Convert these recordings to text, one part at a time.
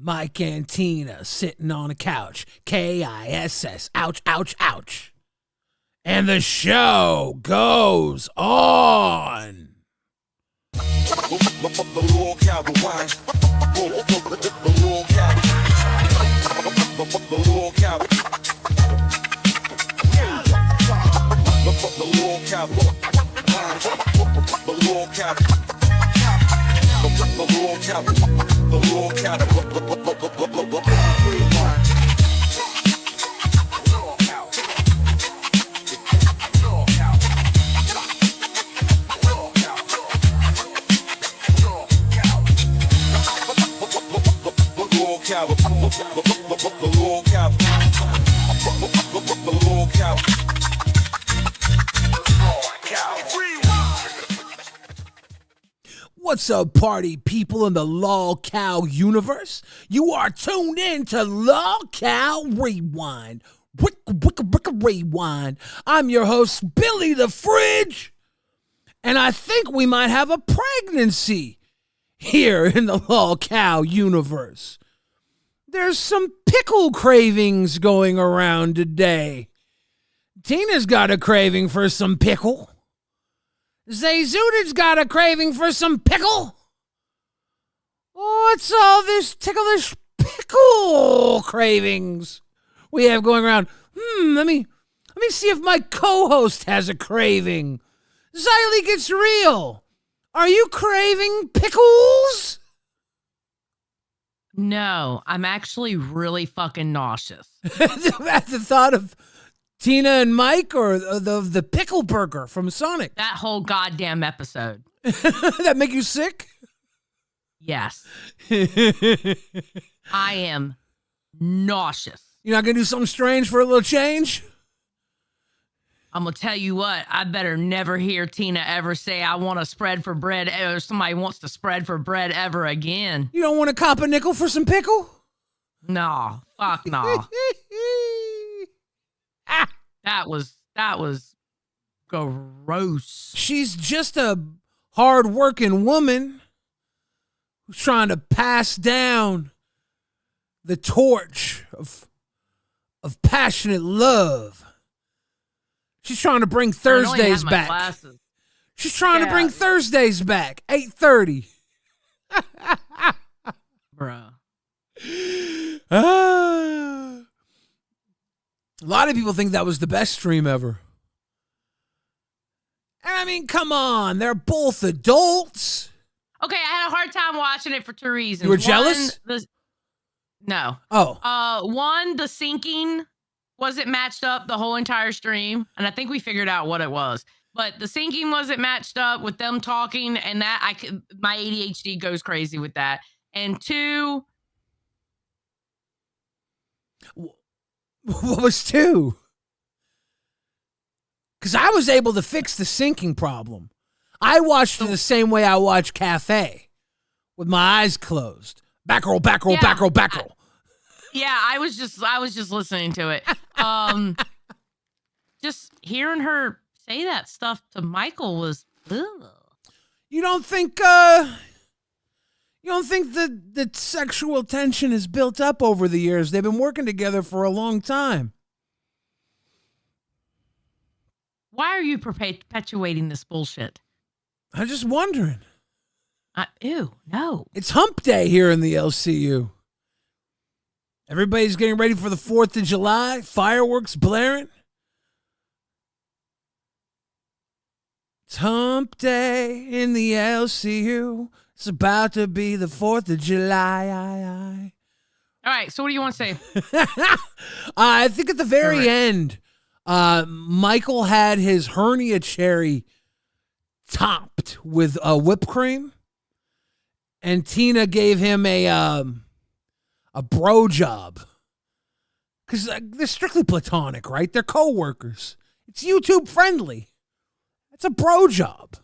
Mike and Tina sitting on a couch. KISS. Ouch, ouch, ouch. And the show goes on. What's up, party people in the LolCow universe? You are tuned in to LolcowRewind. Rewind. I'm your host, Billy the Fridge, and I think we might have a pregnancy here in the LolCow universe. There's some pickle cravings going around today. Tina's got a craving for some pickle. Zayzudid's got a craving for some pickle. What's all this ticklish pickle cravings we have going around? Let me see if my co-host has a craving. Xylee Gets Real. Are you craving pickles? No, I'm actually really fucking nauseous. At the thought of Tina and Mike, or the pickle burger from Sonic? That whole goddamn episode. That make you sick? Yes. I am nauseous. You're not going to do something strange for a little change? I'm going to tell you what, I better never hear Tina ever say I want to spread for bread, or somebody wants to spread for bread ever again. You don't want to cop a nickel for some pickle? No, fuck no. That was gross. She's just a hard-working woman who's trying to pass down the torch of passionate love. She's trying to bring Thursdays back. Glasses. She's trying to bring Thursdays back. 8:30. Bruh. A lot of people think that was the best stream ever. And I mean, come on. They're both adults. Okay, I had a hard time watching it for two reasons. You were jealous? No. Oh. One, the syncing wasn't matched up the whole entire stream, and I think we figured out what it was. But the syncing wasn't matched up with them talking, and my ADHD goes crazy with that. And two, what was two? Because I was able to fix the syncing problem. I watched it the same way I watch Cafe, with my eyes closed. Back roll, back roll, back roll, back roll. Yeah, I was just listening to it. Just hearing her say that stuff to Michael was, ugh. You don't think the sexual tension is built up over the years? They've been working together for a long time. Why are you perpetuating this bullshit? I'm just wondering. Ew, no. It's hump day here in the LCU. Everybody's getting ready for the 4th of July. Fireworks blaring. It's hump day in the LCU. It's about to be the 4th of July. All right, so what do you want to say? I think at the very end, Michael had his hernia cherry topped with whipped cream, and Tina gave him a bro job. Because they're strictly platonic, right? They're co-workers. It's YouTube friendly. It's a bro job.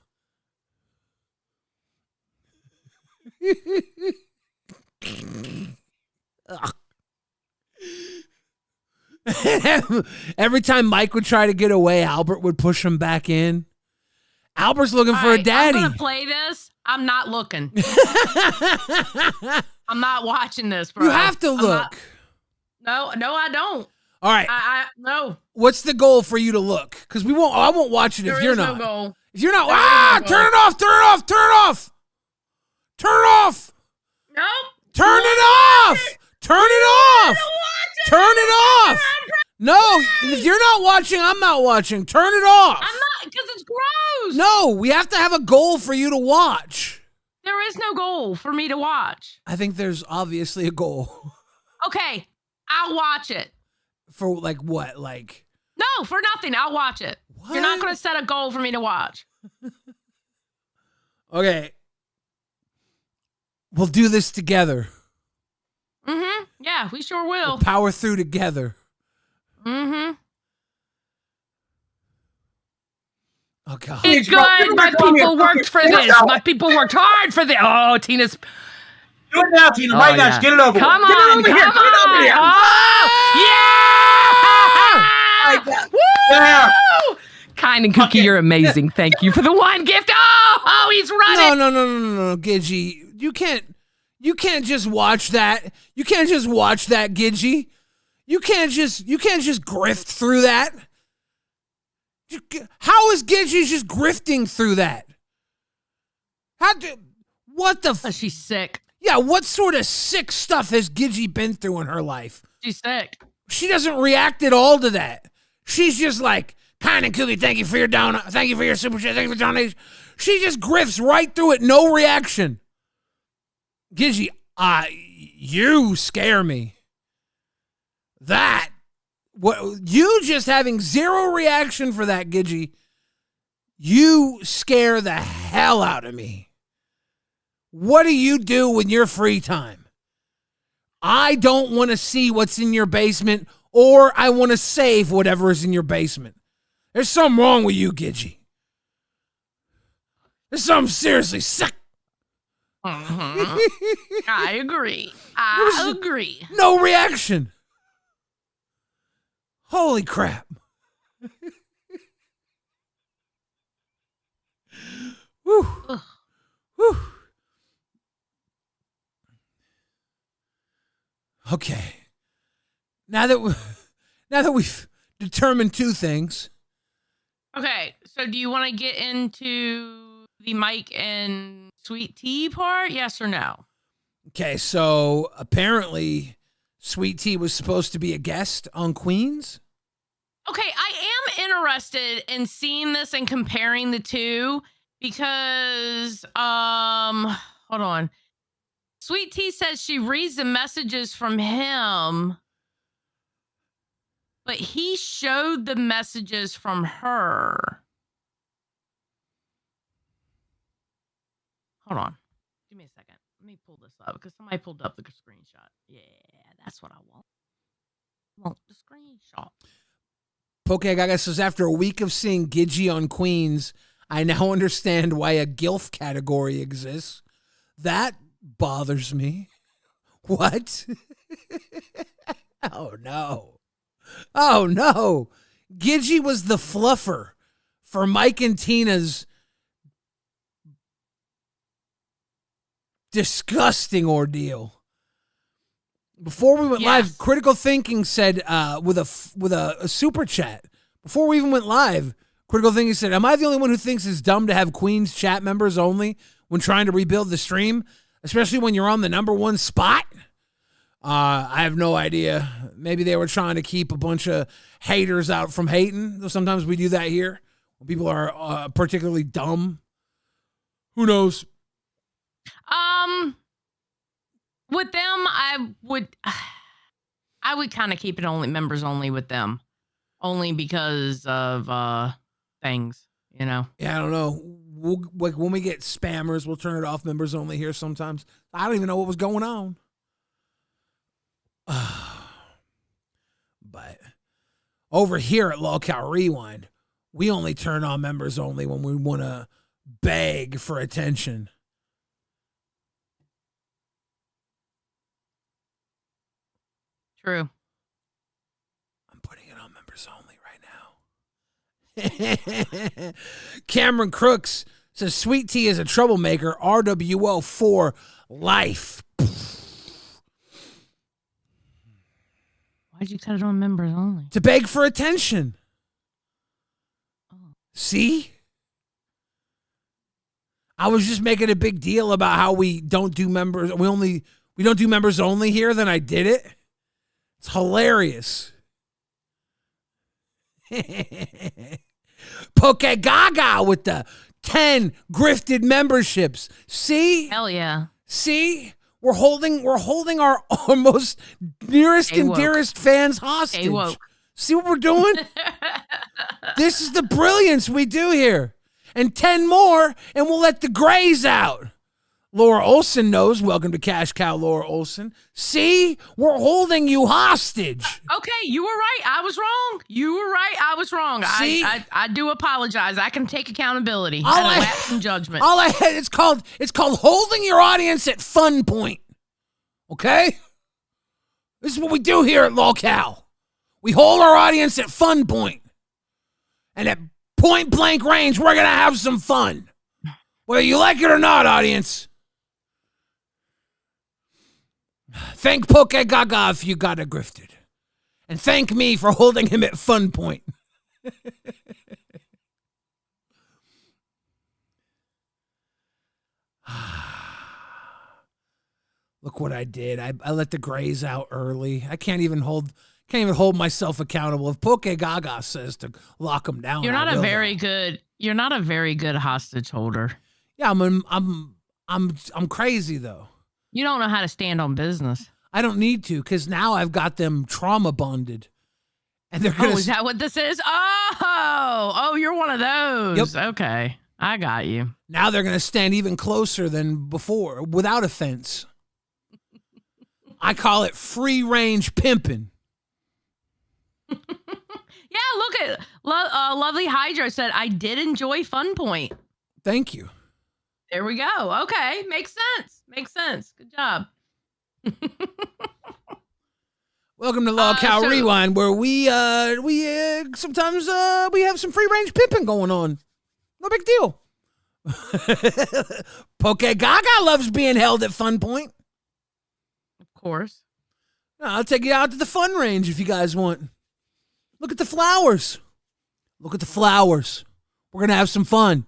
Every time Mike would try to get away, Albert would push him back in. Albert's looking for a daddy. I'm gonna play this. I'm not looking. I'm not watching this, bro. You have to look. No, I don't. All right. No. What's the goal for you to look? Because I won't watch it if you're not. There is no goal. If you're not, no turn it off, turn it off, turn it off. Turn it off. Nope. Turn it off. Turn it off. Turn it off. No, if you're not watching, I'm not watching. Turn it off. I'm not, because it's gross. No, we have to have a goal for you to watch. There is no goal for me to watch. I think there's obviously a goal. Okay, I'll watch it. For like what? Like no, for nothing. I'll watch it. What? You're not going to set a goal for me to watch. Okay. We'll do this together. Mm-hmm. Yeah, we sure will. We'll power through together. Mm-hmm. Oh, God. It's good. My people worked for this. My people worked hard for this. Oh, Tina's. Do it now, Tina. Right now. Just get it over. Come Get it on. over here. Come Get it over on. here. Oh, yeah. Yeah. Woo! Kind and Cookie, you're amazing. Thank you for the one gift. Oh, he's running. No, Gidgey. You can't just watch that. You can't just watch that, Gidgey. You can't just grift through that. How is Gidgey just grifting through that? What the She's sick. Yeah, what sort of sick stuff has Gidgey been through in her life? She's sick. She doesn't react at all to that. She's just like, Kind and Cookie, thank you for your donut. Thank you for your super chat. Thank you for donation. She just grifts right through it, no reaction. Gidgey, you scare me. You just having zero reaction for that, Gidgey, you scare the hell out of me. What do you do in your free time? I don't want to see what's in your basement, or I want to save whatever is in your basement. There's something wrong with you, Gidgey. There's something seriously sick. Mm-hmm. I agree. I agree. No reaction. Holy crap. Whew. Whew. Okay. Now that we've determined two things. Okay, so do you want to get into the Mike and Sweet Tea part? Yes or no? Okay, so apparently Sweet Tea was supposed to be a guest on Queens. Okay, I am interested in seeing this and comparing the two because, hold on. Sweet Tea says she reads the messages from him, but he showed the messages from her. Hold on. Give me a second. Let me pull this up because somebody pulled up the screenshot. Yeah, that's what I want. I want the screenshot. Okay, guys, says after a week of seeing Gidgey on Queens, I now understand why a GILF category exists. That bothers me. What? Oh, no. Oh, no. Gidgey was the fluffer for Mike and Tina's disgusting ordeal. Before we went live, Critical Thinking said with a super chat. Before we even went live, Critical Thinking said, "Am I the only one who thinks it's dumb to have Queen's chat members only when trying to rebuild the stream, especially when you're on the number one spot?" I have no idea. Maybe they were trying to keep a bunch of haters out from hating. Sometimes we do that here when people are particularly dumb. Who knows? With them, I would kind of keep it only members only with them, only because of things, you know. Yeah, I don't know. Like when we get spammers, we'll turn it off members only here sometimes. I don't even know what was going on. But over here at LolcowRewind, we only turn on members only when we want to beg for attention. True. I'm putting it on members only right now. Cameron Crooks Says Sweet Tea is a troublemaker. RWO for life. Why'd you cut it on members only? To beg for attention. See? I was just making a big deal about how we don't do members. We don't do members only here. Then I did it. It's hilarious. Poke Gaga with the 10 grifted memberships. See? Hell yeah. See? We're holding our most nearest and dearest fans hostage. See what we're doing? This is the brilliance we do here. And 10 more, and we'll let the grays out. Laura Olson knows. Welcome to Cash Cow, Laura Olson. See? We're holding you hostage. Okay, you were right. I was wrong. You were right. I was wrong. See? I do apologize. I can take accountability. I had a lapse in judgment. It's called holding your audience at fun point. Okay? This is what we do here at LolCow. We hold our audience at fun point. And at point blank range, we're going to have some fun. Whether you like it or not, audience. Thank Poke Gaga if you got it grifted. And thank me for holding him at fun point. Look what I did. I let the grays out early. I can't even hold myself accountable. If Poke Gaga says to lock him down, You're not a very good hostage holder. Yeah, I'm crazy though. You don't know how to stand on business. I don't need to, because now I've got them trauma bonded. And they're gonna. Oh, is that what this is? Oh, you're one of those. Yep. Okay. I got you. Now they're gonna stand even closer than before, without offense. I call it free range pimping. Yeah, look at Lovely Hydro said, I did enjoy Fun Point. Thank you. There we go. Okay. Makes sense. Good job. Welcome to LolcowRewind, where we sometimes we have some free range pimping going on. No big deal. Poke Gaga loves being held at Fun Point. Of course. I'll take you out to the fun range if you guys want. Look at the flowers. Look at the flowers. We're going to have some fun.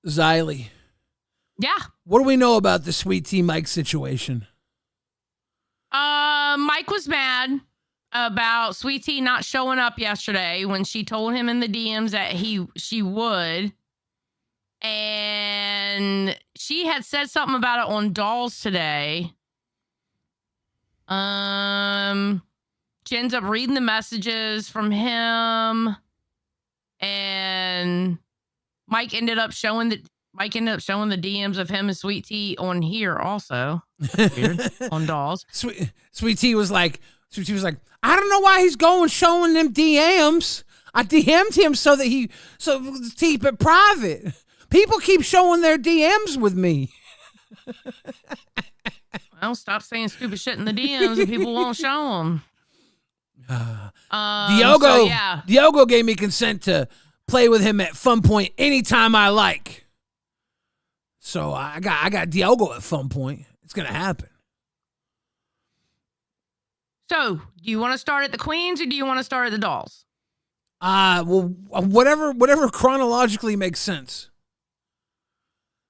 Xylee. Yeah. What do we know about the Sweet Tea Mike situation? Mike was mad about Sweet Tea not showing up yesterday when she told him in the DMs that she would. And she had said something about it on Dolls today. She ends up reading the messages from him, and Mike ended up showing the DMs of him and Sweet Tea on here also. Weird. On Dolls. Sweet Tea was like, I don't know why he's showing them DMs. I DM'd him so to keep it private. People keep showing their DMs with me. Well, stop saying stupid shit in the DMs and people won't show them. Diogo gave me consent to play with him at Fun Point anytime I like. So I got Diogo at Fun Point. It's gonna happen. So, do you want to start at the Queens or do you want to start at the Dolls? Well, whatever chronologically makes sense.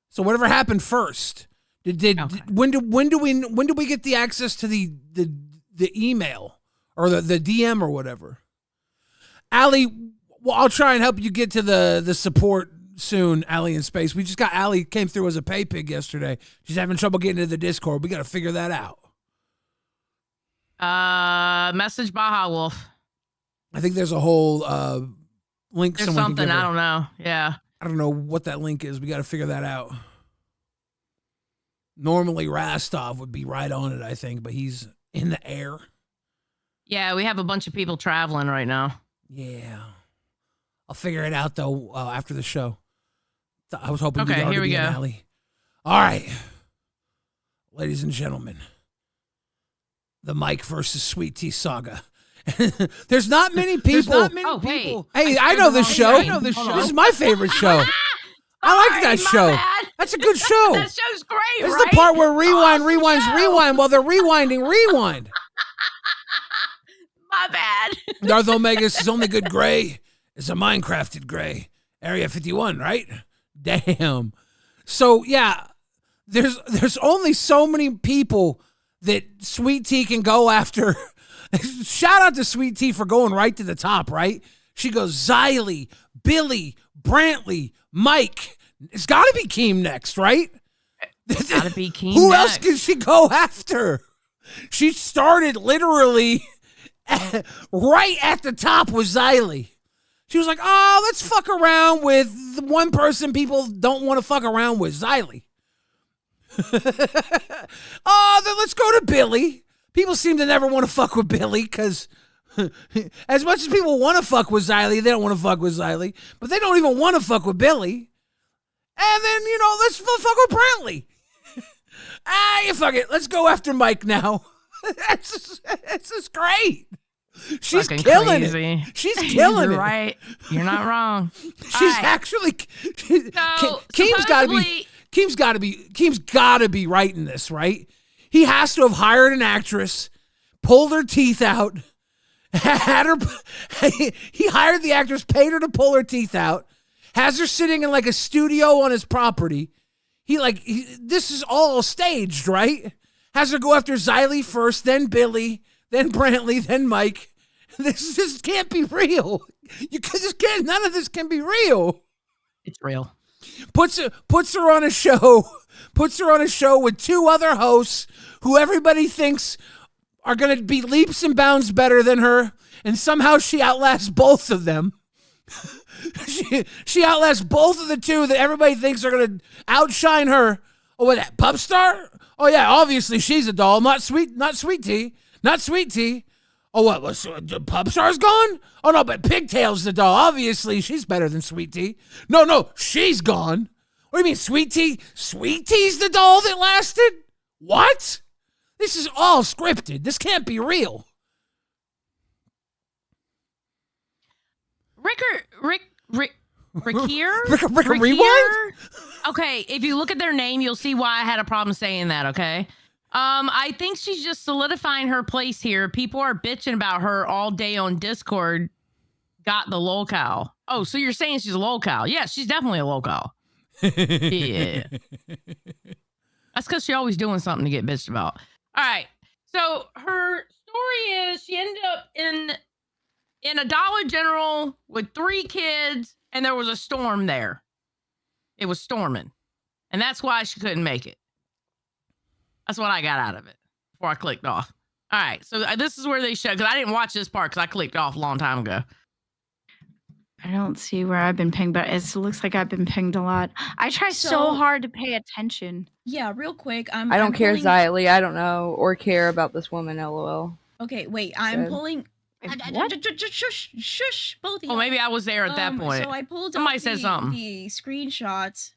So whatever happened first. When do we get the access to the email or the DM or whatever? Allie, well, I'll try and help you get to the support soon, Allie in space. We just got Allie came through as a pay pig yesterday. She's having trouble getting into the Discord. We got to figure that out. Message Baja Wolf. I think there's a whole link. There's something, I don't know. Yeah. I don't know what that link is. We got to figure that out. Normally Rastov would be right on it, I think, but he's in the air. Yeah, we have a bunch of people traveling right now. Yeah. I'll figure it out, though, after the show. I was hoping okay, here we go. Alley. All right. Ladies and gentlemen, the Mike versus Sweet Tea saga. There's not many people. Wait. Hey, I know this show. This is my favorite show. I like that show. Bad. That's a good show. That show's great, This right? is the part where rewind while they're rewinding. My bad. Darth Omegas is only good gray. It's a Minecrafted gray. Area 51, right? Damn. So, yeah, there's only so many people that Sweet Tea can go after. Shout out to Sweet Tea for going right to the top, right? She goes Xylee, Billy, Brantley, Mike. It's got to be Keem next, right? It's got to be Keem Who next. else can she go after? She started literally right at the top with Xylee. She was like, oh, let's fuck around with the one person people don't want to fuck around with, Xylee. Oh, then let's go to Billy. People seem to never want to fuck with Billy because as much as people want to fuck with Xylee, they don't want to fuck with Xylee. But they don't even want to fuck with Billy. And then, let's fuck with Brantley. You fuck it. Let's go after Mike now. It's just great. She's Fucking killing crazy. it. She's killing You're it. right. You're not wrong. She's actually. Keem's got to be writing this, right? He has to have hired an actress, pulled her teeth out, had her. He hired the actress, paid her to pull her teeth out, has her sitting in like a studio on his property. This is all staged, right? Has her go after Xylee first, then Billy, then Brantley, then Mike. This can't be real. None of this can be real. It's real. Puts her on a show. Puts her on a show with two other hosts who everybody thinks are going to be leaps and bounds better than her, and somehow she outlasts both of them. She outlasts both of the two that everybody thinks are going to outshine her. Oh, what, that Pup Star? Oh yeah, obviously she's a doll. Not Sweet Tea. Oh, what? Pup Star's gone? Oh no, but Pigtail's the doll. Obviously she's better than Sweet Tea. No, she's gone. What do you mean, Sweet Tea? Sweet Tea's the doll that lasted? What? This is all scripted. This can't be real. Rick Rewind? Okay, if you look at their name, you'll see why I had a problem saying that, okay? I think she's just solidifying her place here. People are bitching about her all day on Discord. Got the lolcow. Oh, so you're saying she's a lolcow? Yeah, she's definitely a lolcow. Yeah. That's because she's always doing something to get bitched about. All right. So her story is she ended up in a Dollar General with 3 kids, and there was a storm there. It was storming. And that's why she couldn't make it. That's what I got out of it before I clicked off. All right. So this is where they show, because I didn't watch this part because I clicked off a long time ago. I don't see where I've been pinged, but it looks like I've been pinged a lot. I try so hard to pay attention. Yeah, real quick. I don't care, Xylee. I don't know or care about this woman, LOL. Okay, wait. I'm pulling. What? Shush, both of you. Oh, maybe I was there at that point. So I pulled Somebody up said something. the screenshots.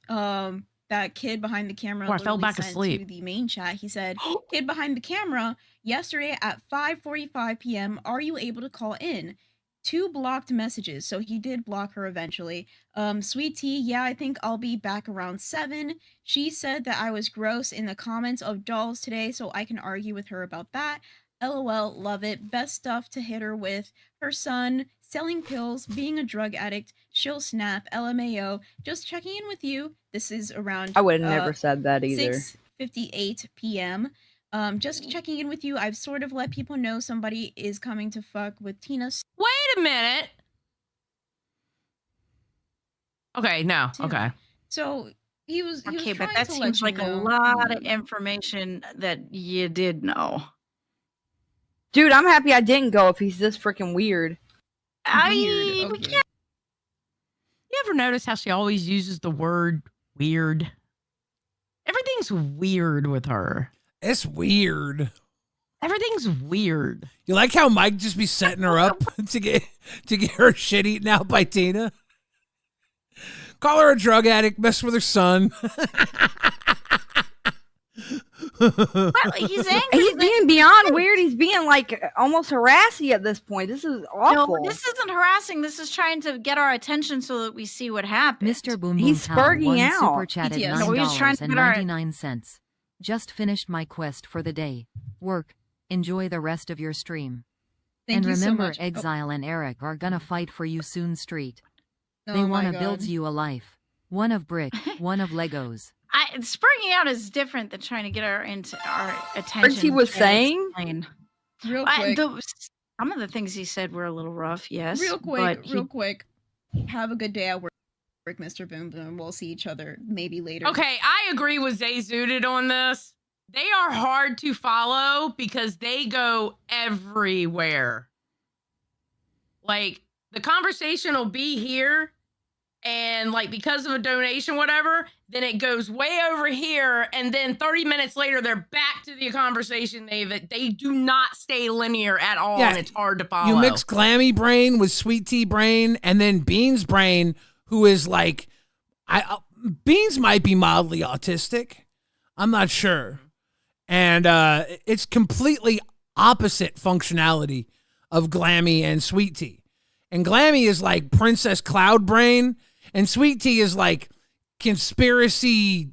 That kid behind the camera. Oh, I fell back sent asleep. to the main chat. He said, "Kid behind the camera. Yesterday at 5:45 p.m. Are you able to call in?" 2 blocked messages, so he did block her eventually. Sweet Tea, yeah, I think I'll be back around 7. She said that I was gross in the comments of dolls today, so I can argue with her about that. LOL, love it. Best stuff to hit her with. Her son, selling pills, being a drug addict, she'll snap, LMAO. Just checking in with you. This is around I would have never said that either. 6:58 p.m. Just checking in with you. I've sort of let people know somebody is coming to fuck with Tina. Wait a minute. Okay, no. Too. Okay. So he was Okay, but trying that to seems let like you a know. lot of information that you did know. Dude, I'm happy I didn't go if he's this freaking weird. Weird, We okay. can't. You ever notice how she always uses the word weird? Everything's weird with her. It's weird. Everything's weird. You like how Mike just be setting her up to get her shit eaten out by Tina? Call her a drug addict, mess with her son. Well, he's angry. He's being beyond weird. He's being like almost harassy at this point. This is awful. No, this isn't harassing. This is trying to get our attention so that we see what happens. Mr. Boom Boom He's Pow spurging won out. super chatted PTSD. No, he's trying to get our- $9.99. Just finished my quest for the day. Work. Enjoy the rest of your stream. Thank and you remember, so much. Exile and Eric are gonna fight for you soon. Street. They Oh my wanna God. build you a life. One of brick, one of Legos. Spurring out is different than trying to get our attention. He was and saying? explain. Real quick. Some of the things he said were a little rough, yes. Real quick, but real quick. Have a good day at work, Mr. Boom Boom. We'll see each other maybe later. Okay, I agree with Zay Zooted on this. They are hard to follow because they go everywhere. Like, the conversation will be here, and like because of a donation, whatever, then it goes way over here, and then 30 minutes later they're back to the conversation. They do not stay linear at all, Yeah, and it's hard to follow. You mix Glammy Brain with Sweet Tea Brain, and then Beans Brain, who is like, Beans might be mildly autistic. I'm not sure. And it's completely opposite functionality of Glammy and Sweet Tea. And Glammy is like Princess Cloud Brain, and Sweet Tea is like conspiracy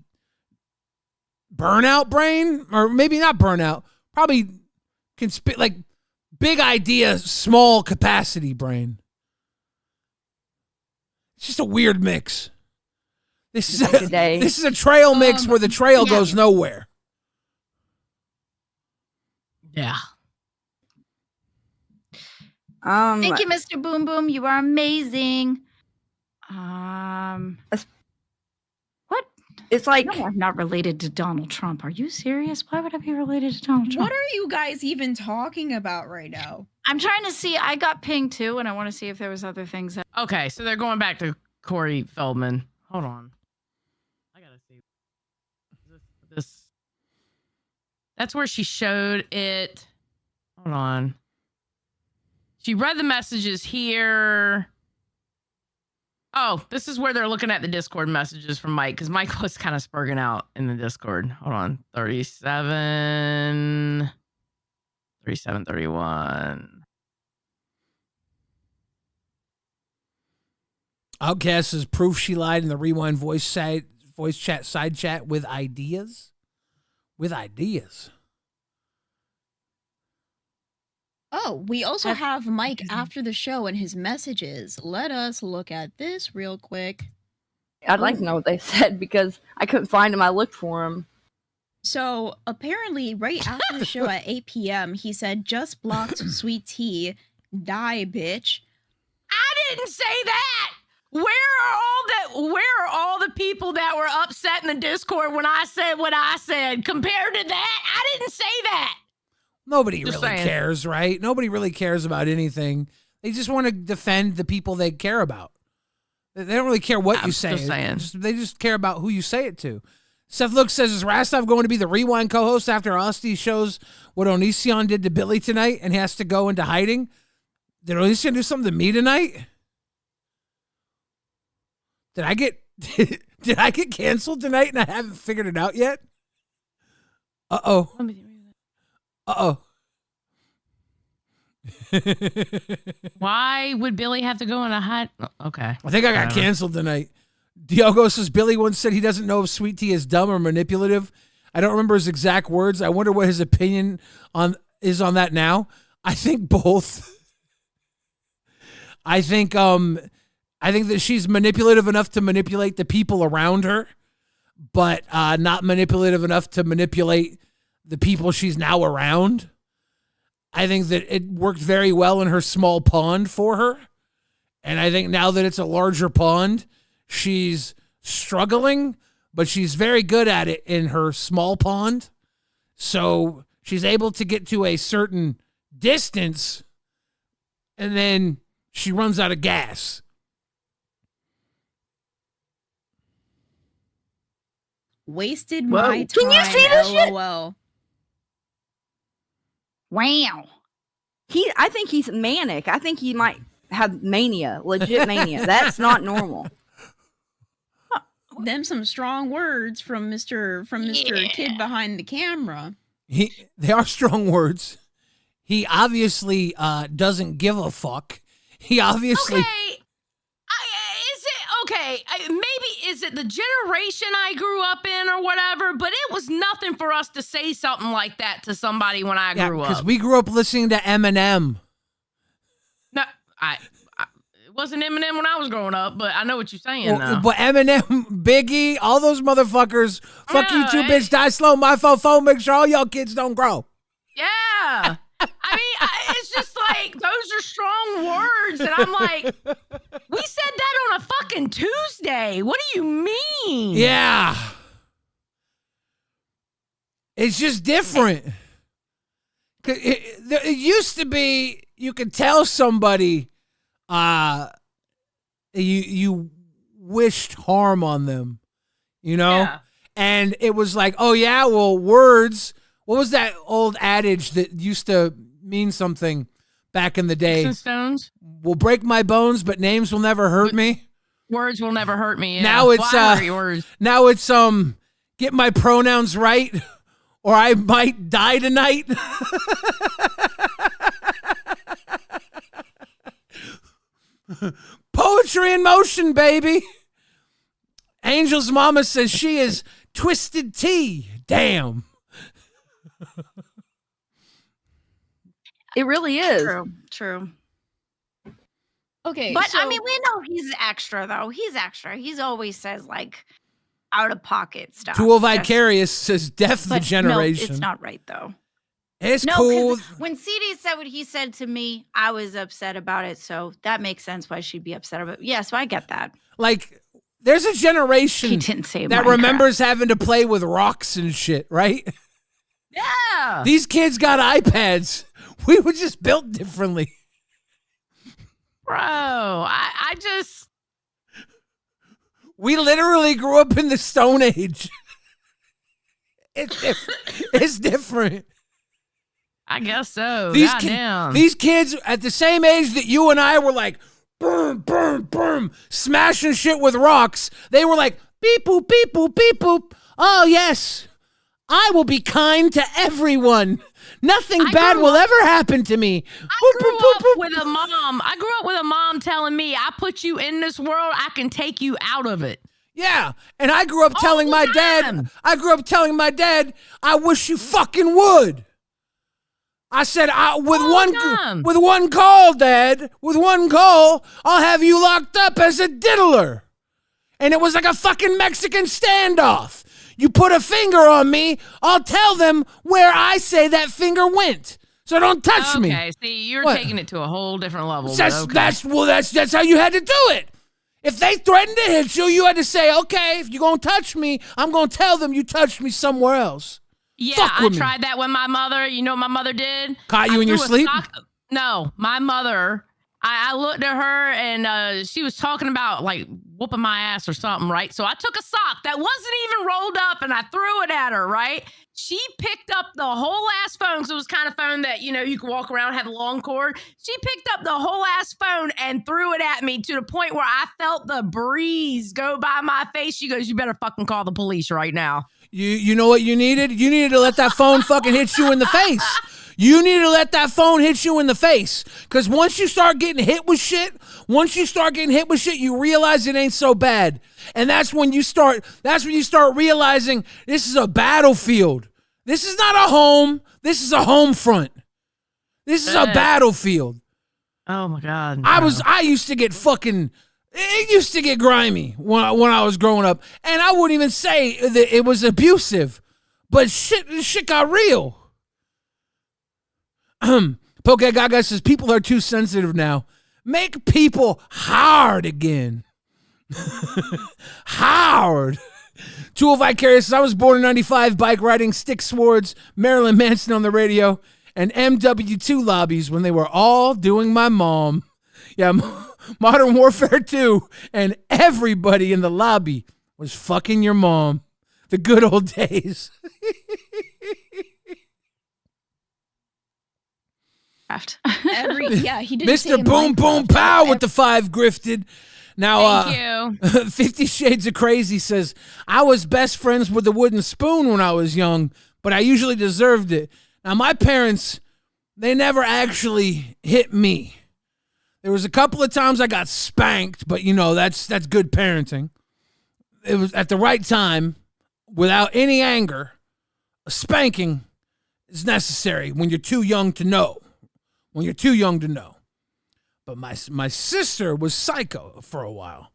burnout brain, or maybe not burnout, probably like big idea, small capacity brain. It's just a weird mix. This is a trail mix where the trail goes nowhere. Yeah. Thank you, Mr. Boom Boom. You are amazing. What? It's like, No, I'm not related to Donald Trump. Are you serious? Why would I be related to Donald Trump? What are you guys even talking about right now? I'm trying to see. I got pinged too, and I want to see if there was other things. Okay, so they're going back to Corey Feldman. Hold on. I gotta see. This. That's where she showed it. Hold on. She read the messages here. Oh, this is where they're looking at the Discord messages from Mike, because Mike was kind of spurging out in the Discord. Hold on. 37, 31. Outcast is proof she lied in the Rewind voice chat side chat with ideas. With ideas. Oh, we also have Mike after the show and his messages. Let us look at this real quick. I'd like to know what they said because I couldn't find them. I looked for them. So apparently, right after the show at 8 p.m., he said, "Just blocked Sweet Tea, die, bitch." I didn't say that. Where are all the people that were upset in the Discord when I said what I said compared to that? I didn't say that. Nobody Just really saying. cares, right? Nobody really cares about anything. They just want to defend the people they care about. They don't really care what I'm you say. just saying. They just care about who you say it to. Seth Luke says, is Rastov going to be the Rewind co-host after Asti shows what Onision did to Billy tonight and he has to go into hiding? Did Onision do something to me tonight? Did I get canceled tonight and I haven't figured it out yet? Uh-oh. Uh-oh. Why would Billy have to go in a hot? Okay. I think I got canceled tonight. Diogo says Billy once said he doesn't know if Sweet Tea is dumb or manipulative. I don't remember his exact words. I wonder what his opinion is on that now. I think both. I think that she's manipulative enough to manipulate the people around her, but not manipulative enough to manipulate the people she's now around. I think that it worked very well in her small pond for her. And I think now that it's a larger pond, she's struggling, but she's very good at it in her small pond. So she's able to get to a certain distance, and then she runs out of gas. Wasted Whoa. my time. Can you see this shit? LOL. Wow. I think he's manic. I think he might have mania, legit mania. That's not normal. them some strong words from Mr. Kid behind the camera. They are strong words. He obviously doesn't give a fuck. He obviously. Okay. Maybe is it the generation I grew up in or whatever, but it was nothing for us to say something like that to somebody when I grew up. Because we grew up listening to Eminem. No, it wasn't Eminem when I was growing up, but I know what you're saying now. But Eminem, Biggie, all those motherfuckers, fuck you too, bitch, die slow, my phone, make sure all y'all kids don't grow. Yeah. I mean, it's just like, those are strong words. And I'm like, we said that on a fucking Tuesday. What do you mean? Yeah. It's just different. It used to be, you could tell somebody you wished harm on them, you know? Yeah. And it was like, oh, yeah, well, words. What was that old adage that used to mean something back in the day? Sticks and stones will break my bones, but names will never hurt me. Words will never hurt me. Yeah. Now it's words. Now it's get my pronouns right, or I might die tonight. Poetry in motion, baby. Angel's mama says she is twisted tea. Damn. It really is. True. Okay, But so, I mean, we know he's extra though. He's extra. He's always says like out of pocket stuff. Tool Vicarious says death the But generation. no, it's not right though. It's No, cool. because when CD said what he said to me, I was upset about it. So that makes sense why she'd be upset about it. Yeah, so I get that. Like, there's a generation He didn't say that Minecraft. remembers having to play with rocks and shit, right? Yeah. These kids got iPads. We were just built differently. Bro, I just. We literally grew up in the Stone Age. It's different. I guess so. These Goddamn. these kids at the same age that you and I were like, boom, boom, boom, smashing shit with rocks. They were like, beep, boop, beep, boop, beep, boop. Oh, yes. I will be kind to everyone. Nothing bad will ever happen to me. I grew up with a mom. I grew up with a mom telling me, I put you in this world, I can take you out of it. Yeah, and I grew up telling the my time. dad, I wish you fucking would. I said, with one call, Dad, with one call, I'll have you locked up as a diddler. And it was like a fucking Mexican standoff. You put a finger on me, I'll tell them where I say that finger went. So don't touch me. Okay, see, you're What? taking it to a whole different level. but That's okay. that's how you had to do it. If they threatened to hit you, you had to say, okay, if you're going to touch me, I'm going to tell them you touched me somewhere else. Yeah, Fuck I with me. tried that with my mother. You know what my mother did? Caught you I in your threw a sleep? sock- No, my mother. I looked at her and she was talking about like whooping my ass or something, right? So I took a sock that wasn't even rolled up and I threw it at her, right? She picked up the whole ass phone because it was kind of phone that, you know, you could walk around, had a long cord. She picked up the whole ass phone and threw it at me to the point where I felt the breeze go by my face. She goes, you better fucking call the police right now. You know what you needed? You needed to let that phone fucking hit you in the face. You need to let that phone hit you in the face. Because once you start getting hit with shit, you realize it ain't so bad. And that's when you start realizing this is a battlefield. This is not a home. This is a home front. This is a battlefield. Oh my God. I used to get fucking, it used to get grimy when I was growing up. And I wouldn't even say that it was abusive. But shit got real. Poke Gaga says people are too sensitive now. Make people hard again. Hard. Tool Vicarious says, I was born in 95, bike riding, stick swords, Marilyn Manson on the radio, and MW2 lobbies when they were all doing my mom. Yeah, Modern Warfare 2, and everybody in the lobby was fucking your mom. The good old days. he didn't say Mr. in Boom Minecraft, Boom Pow with the 5 grifted. Now, Thank you. 50 Shades of Crazy says, I was best friends with the wooden spoon when I was young, but I usually deserved it. Now, my parents, they never actually hit me. There was a couple of times I got spanked, but, that's good parenting. It was at the right time, without any anger. A spanking is necessary when you're too young to know. But my sister was psycho for a while.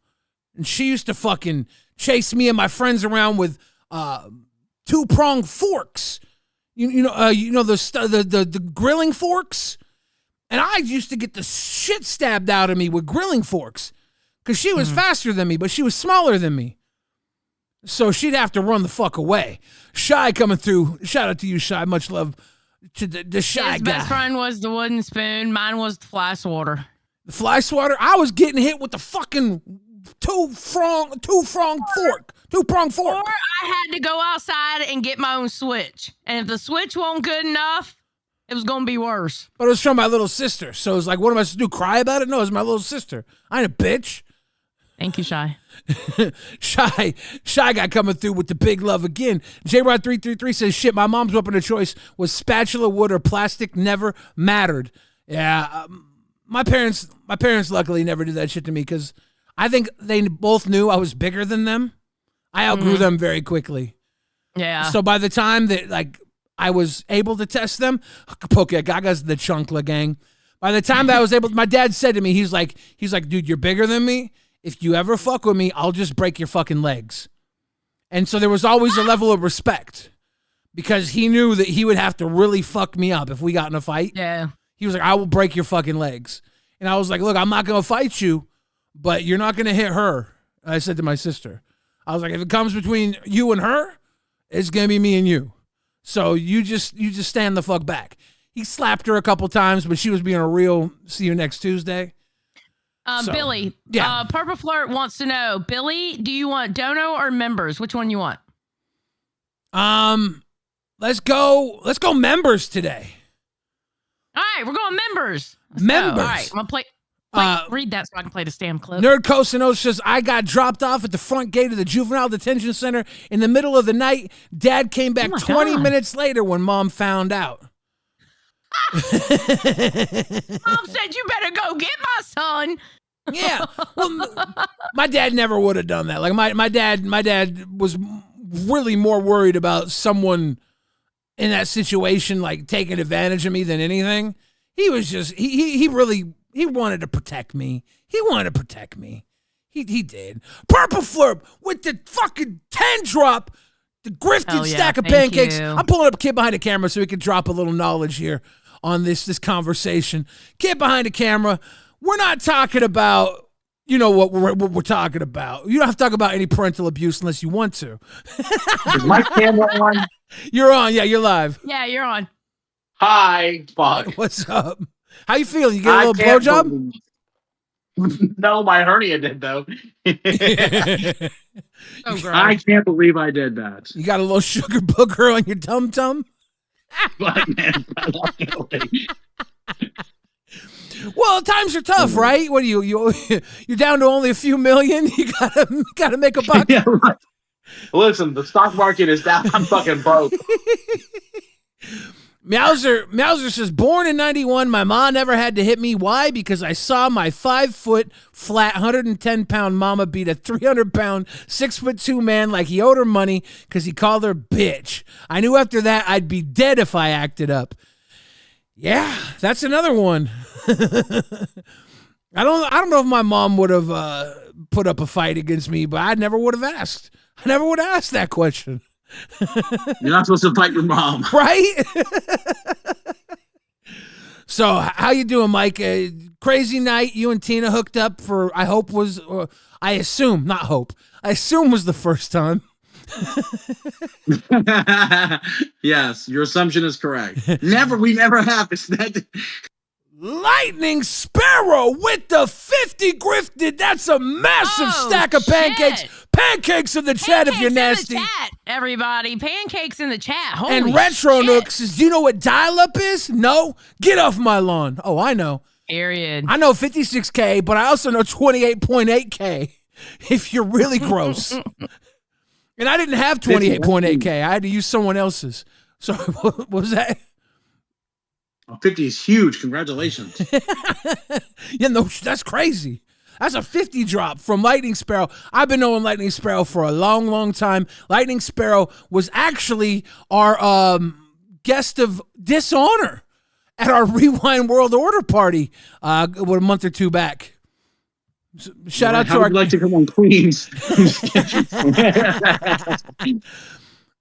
And she used to fucking chase me and my friends around with 2-pronged forks. The grilling forks? And I used to get the shit stabbed out of me with grilling forks. Because she was faster than me, but she was smaller than me. So she'd have to run the fuck away. Shy coming through. Shout out to you, Shy. Much love to the Shy His guy. best friend was the wooden spoon. Mine was the fly swatter. The fly swatter? I was getting hit with the fucking two-pronged fork. Two-pronged fork. Or I had to go outside and get my own switch. And if the switch wasn't good enough, it was going to be worse. But it was from my little sister. So it was like, what am I supposed to do? Cry about it? No, it's my little sister. I ain't a bitch. Thank you, Shy. Shy guy coming through with the big love again. JRod333 says, shit, my mom's weapon of choice was spatula, wood, or plastic. Never mattered. Yeah, my parents luckily never did that shit to me because I think they both knew I was bigger than them. I outgrew them very quickly. Yeah. So by the time that I was able to test them, Gaga's the Chunkla gang. By the time that I was able, my dad said to me, he's like, dude, you're bigger than me. If you ever fuck with me, I'll just break your fucking legs. And so there was always a level of respect because he knew that he would have to really fuck me up if we got in a fight. Yeah. He was like, I will break your fucking legs. And I was like, look, I'm not going to fight you, but you're not going to hit her. I said to my sister, I was like, if it comes between you and her, it's going to be me and you. So you just stand the fuck back. He slapped her a couple times, but she was being a real see you next Tuesday. Billy, yeah. Purple Flirt wants to know, Billy, do you want dono or members? Which one you want? Let's go members today. All right, we're going members. Members. All right, I'm going to play read that so I can play the stamp clip. Nerd Coast says, I got dropped off at the front gate of the juvenile detention center in the middle of the night. Dad came back 20 minutes later when Mom found out. Mom said, you better go get my son. Yeah. Well, my dad never would have done that. Like my dad was really more worried about someone in that situation like taking advantage of me than anything. He was just he wanted to protect me. He He did. Purple Flurp with the fucking 10 drop. The grifted stack of pancakes. I'm pulling up a kid behind the camera so we can drop a little knowledge here on this conversation. Kid behind the camera. We're not talking about, what we're talking about. You don't have to talk about any parental abuse unless you want to. Is my camera on? You're on. Yeah, you're live. Yeah, you're on. Hi. Fuck. What's up? How you feeling? You get a little blowjob? No, my hernia did, though. So gross. I can't believe I did that. You got a little sugar booger on your tum-tum? But, man, well, times are tough, right? What are you're down to only a few million? You gotta make a buck. Yeah, right. Listen, the stock market is down. I'm fucking broke. Meowser says, born in 91, my mom never had to hit me. Why? Because I saw my 5-foot flat 110-pound mama beat a 300-pound 6'2" man like he owed her money because he called her bitch. I knew after that I'd be dead if I acted up. Yeah, that's another one. I don't know if my mom would have put up a fight against me, but I never would have asked. I never would have asked that question. You're not supposed to fight your mom. Right? So, how you doing, Mike? Crazy night. You and Tina hooked up for, I assume was the first time. Yes, your assumption is correct. We never have. Lightning Sparrow with the 50 grifted. That's a massive stack of pancakes. Shit. Pancakes in the chat if you're nasty. In the chat, everybody. Pancakes in the chat. And Holy Retro shit. Nook says, do you know what dial-up is? No? Get off my lawn. Oh, I know. Period. I know 56K, but I also know 28.8K if you're really gross. And I didn't have 28.8K. I had to use someone else's. So what was that? 50 is huge. Congratulations. Yeah, no, that's crazy. That's a 50 drop from Lightning Sparrow. I've been knowing Lightning Sparrow for a long, long time. Lightning Sparrow was actually our guest of dishonor at our Rewind World Order party a month or two back. Shout out to our. Would you like to come on Queens?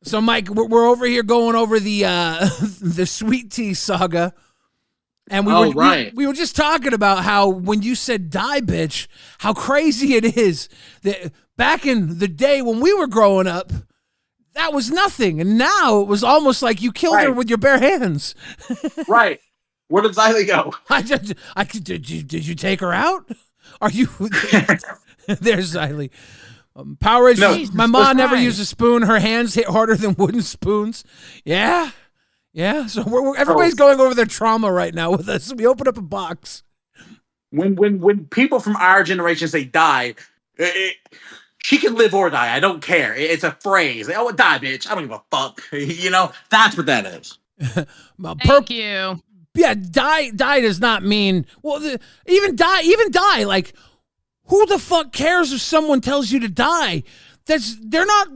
So, Mike, we're over here going over the the Sweet Tea saga, and we were just talking about how when you said "die, bitch," how crazy it is that back in the day when we were growing up, that was nothing, and now it was almost like you killed her with your bare hands. Right. Where did Xylee go? Did you take her out? Are you there's Xylee? Power Rangers. No, my mom never used a spoon. Her hands hit harder than wooden spoons. Yeah. So everybody's going over their trauma right now with us. We open up a box. When people from our generation say die, she can live or die. I don't care. It's a phrase. Oh, die, bitch. I don't give a fuck. That's what that is. Thank you. Yeah, die does not mean even die. Like, who the fuck cares if someone tells you to die? They're not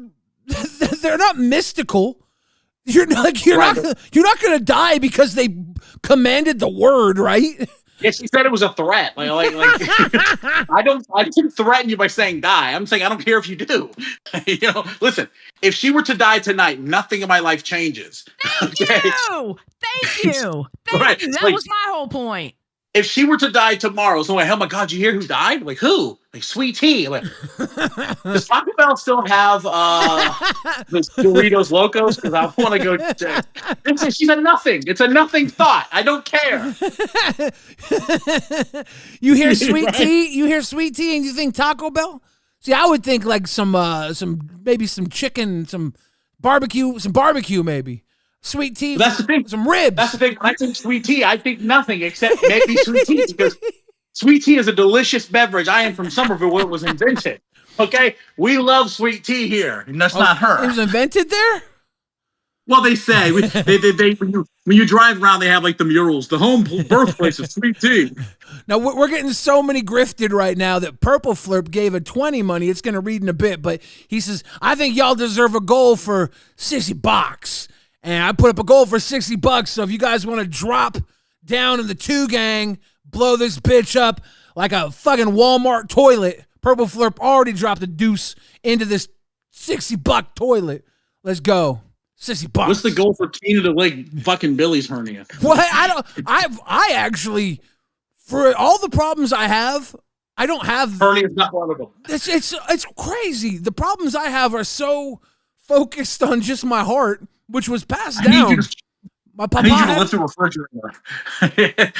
mystical. You're not gonna die because they commanded the word, right? Yeah, she said it was a threat. Like I didn't threaten you by saying die. I'm saying I don't care if you do. Listen, if she were to die tonight, nothing in my life changes. Thank you. Thank you. That was my whole point. If she were to die tomorrow, so like, oh my God, you hear who died? Like who? Like Sweet Tea. Like, does Taco Bell still have the Doritos Locos? Because I want to go. She's a nothing. It's a nothing thought. I don't care. You hear Sweet Tea? You hear Sweet Tea, and you think Taco Bell? See, I would think like some maybe some chicken, some barbecue maybe. Sweet Tea. That's the thing. Some ribs. That's the thing. When I think Sweet Tea, I think nothing except maybe Sweet Tea, because Sweet Tea is a delicious beverage. I am from Somerville where it was invented. Okay? We love Sweet Tea here, and that's not her. It was invented there? Well, they say. When you drive around, they have like the murals, the home birthplace of Sweet Tea. Now, we're getting so many grifted right now that Purple Flirp gave a 20 money. It's going to read in a bit, but he says, I think y'all deserve a goal for $60. And I put up a goal for $60. So if you guys want to drop down in the 2 gang, blow this bitch up like a fucking Walmart toilet, Purple Flirp already dropped a deuce into this $60 toilet. Let's go. $60. What's the goal for Tina to like fucking Billy's hernia? What? I actually, for all the problems I have, I don't have. Hernia's not one of them. It's crazy. The problems I have are so focused on just my heart, which was passed down. My papa. I need you to lift the refrigerator.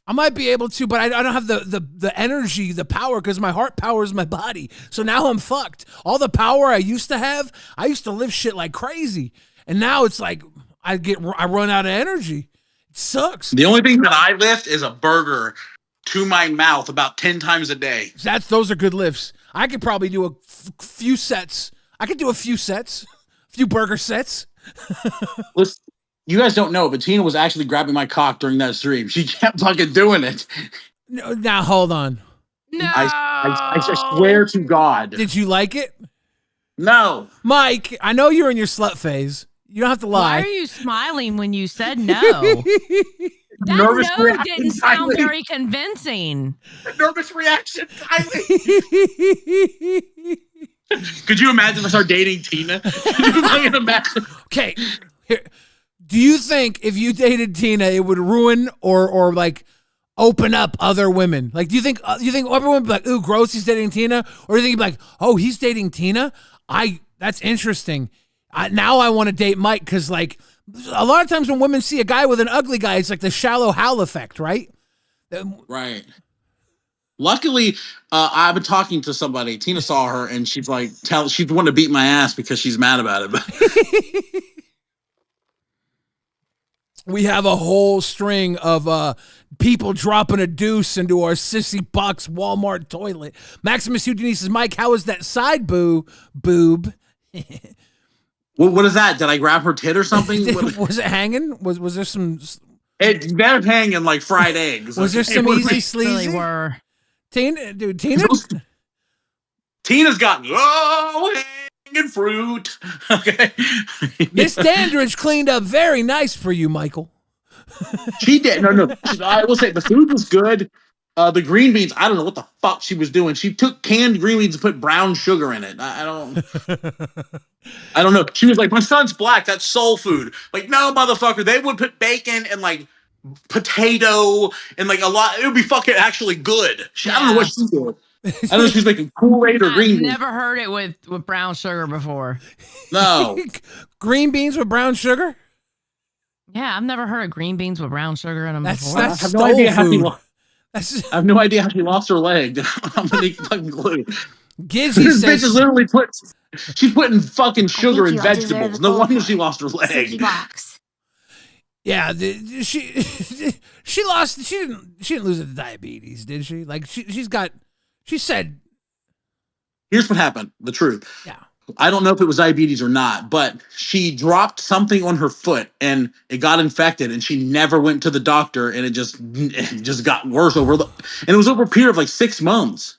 I might be able to, but I don't have the energy, the power, because my heart powers my body. So now I'm fucked. All the power I used to have, I used to lift shit like crazy, and now it's like I run out of energy. It sucks. The only thing that I lift is a burger to my mouth about 10 times a day. Those are good lifts. I could probably do a few sets. I could do a few sets, a few burger sets. Listen, you guys don't know, but Tina was actually grabbing my cock during that stream. She kept fucking doing it. No, now hold on. No. I swear to God. Did you like it? No. Mike, I know you're in your slut phase. You don't have to lie. Why are you smiling when you said no? That Nervous no reaction, didn't sound Kylie. very convincing. Nervous reaction, Kylie. Could you imagine if I start dating Tina? Could you imagine? Okay, here. Do you think if you dated Tina, it would ruin or like open up other women? Like, do you think everyone would be like, ooh, gross, he's dating Tina? Or do you think you'd be like, oh, he's dating Tina? That's interesting. Now I want to date Mike, because like a lot of times when women see a guy with an ugly guy, it's like the shallow Hal effect, right? Right. Luckily, I've been talking to somebody. Tina saw her, and she's like, she's wanting to beat my ass because she's mad about it. we have a whole string of people dropping a deuce into our sissy box Walmart toilet. Maximus Udini says, Mike, how is that side boob? What is that? Did I grab her tit or something? Was it hanging? Was there some? It's better hanging like fried eggs. Was there some easy sleazy? Really were. Tina. Tina's got low-hanging fruit. Okay. Miss Dandridge cleaned up very nice for you, Michael. She did. No. I will say the food was good. The green beans, I don't know what the fuck she was doing. She took canned green beans and put brown sugar in it. I don't know. She was like, my son's black. That's soul food. Like, no, motherfucker. They would put bacon and like potato and like a lot. It would be fucking actually good. I don't know what she's doing. I don't know if she's making Kool-Aid or green beans. I've never heard it with brown sugar before. No. Green beans with brown sugar? Yeah, I've never heard of green beans with brown suger in them before. That's I have no idea how food. I have no idea how she lost her leg. I'm gonna fucking clue. Gizzy This bitch says is literally she's putting fucking sugar in vegetables. No wonder she lost her leg. Box. yeah, she lost. She didn't lose it to diabetes, did she? Like she said. Here's what happened. The truth. Yeah. I don't know if it was diabetes or not, but she dropped something on her foot and it got infected, and she never went to the doctor, and it just got worse and it was over a period of like 6 months.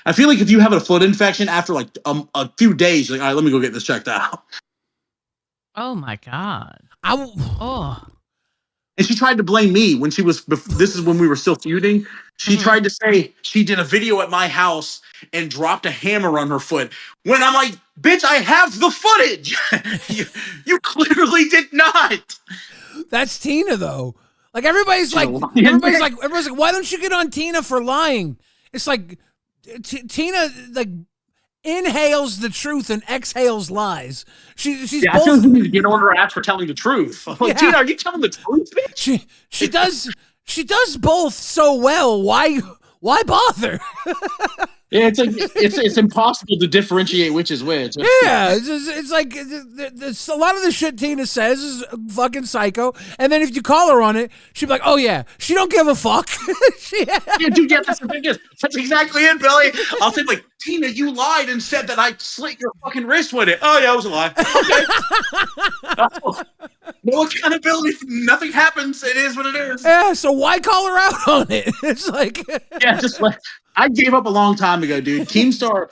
I feel like if you have a foot infection after like a few days, you're like, all right, let me go get this checked out. Oh my God. Oh. And she tried to blame me when she was. This is when we were still feuding. She tried to say she did a video at my house and dropped a hammer on her foot. When I'm like, bitch, I have the footage. you clearly did not. That's Tina though. Like everybody's like, why don't you get on Tina for lying? It's like Tina like inhales the truth and exhales lies. She's I both. feel like you need to get on her ass for telling the truth. I'm like, Tina, are you telling the truth, bitch? She does both so well. Why bother? Yeah, it's impossible to differentiate which is which. Yeah, it's like it's a lot of the shit Tina says is fucking psycho, and then if you call her on it, she'd be like, "Oh yeah, she don't give a fuck." Yeah, dude, that's the thing is, that's exactly it, Billy. I'll say like, Tina, you lied and said that I slit your fucking wrist with it. Oh yeah, it was a lie. Okay. No accountability. Nothing happens. It is what it is. Yeah, so why call her out on it? It's like, yeah, just like I gave up a long time ago, dude. Keemstar,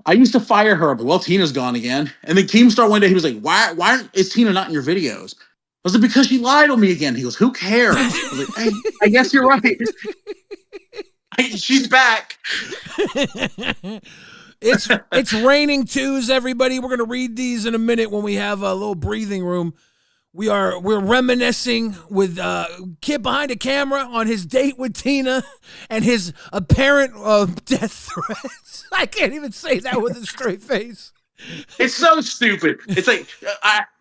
I used to fire her, but well, Tina's gone again. And then Keemstar one day, he was like, why is Tina not in your videos? I was like, because she lied on me again. He goes, who cares? I was like, hey, I guess you're right. She's back. It's raining twos, everybody. We're gonna read these in a minute when we have a little breathing room. We're reminiscing with Kid behind the camera on his date with Tina and his apparent death threats. I can't even say that with a straight face. It's so stupid. It's like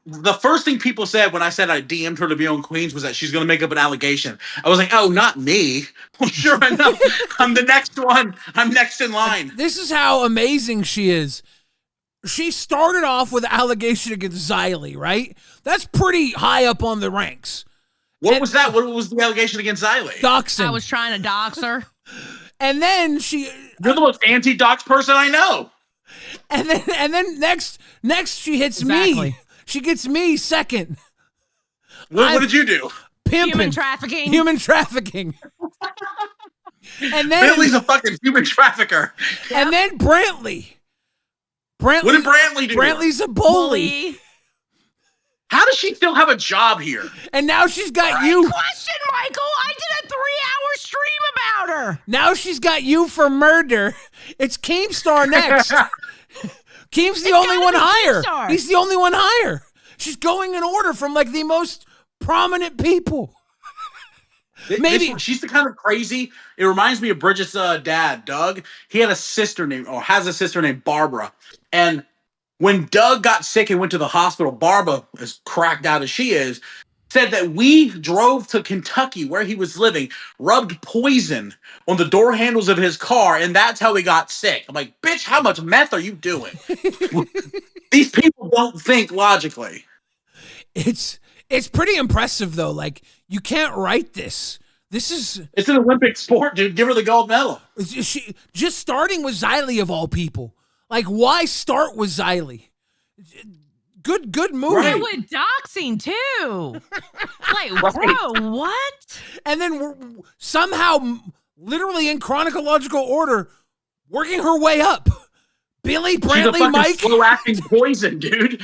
the first thing people said when I said I DM'd her to be on Queens was that she's going to make up an allegation. I was like, oh, not me. Well, sure enough, I'm the next one. I'm next in line. This is how amazing she is. She started off with an allegation against Xylee, right? That's pretty high up on the ranks. What was that? What was the allegation against Xylee? Doxing. I was trying to dox her. And then You're the most anti-dox person I know. And then next she hits me. She gets me second. What did you do? Pimping. Human trafficking. And then Billy's a fucking human trafficker. And then Brantley. What did Brantley do? Brantley's a bully. How does she still have a job here? And now she's got you. Question, Michael. I did a 3-hour stream about her. Now she's got you for murder. It's Keemstar next. Keem's the only one higher. Keemstar. He's the only one higher. She's going in order from like the most prominent people. Maybe she's the kind of crazy. It reminds me of Bridget's dad, Doug. He had a sister has a sister named Barbara. And when Doug got sick and went to the hospital, Barbara, as cracked out as she is, said that we drove to Kentucky where he was living, rubbed poison on the door handles of his car, and that's how he got sick. I'm like, bitch, how much meth are you doing? These people don't think logically. It's It's pretty impressive though. Like you can't write this. It's an Olympic sport, dude. Give her the gold medal. She just starting with Xylee of all people. Like why start with Xylee? Good movie. Right. And with doxing too. Like, bro, what? And then we're somehow, literally in chronological order, working her way up. Billy, She's a Brantley, fucking Mike. slow-acting poison, dude.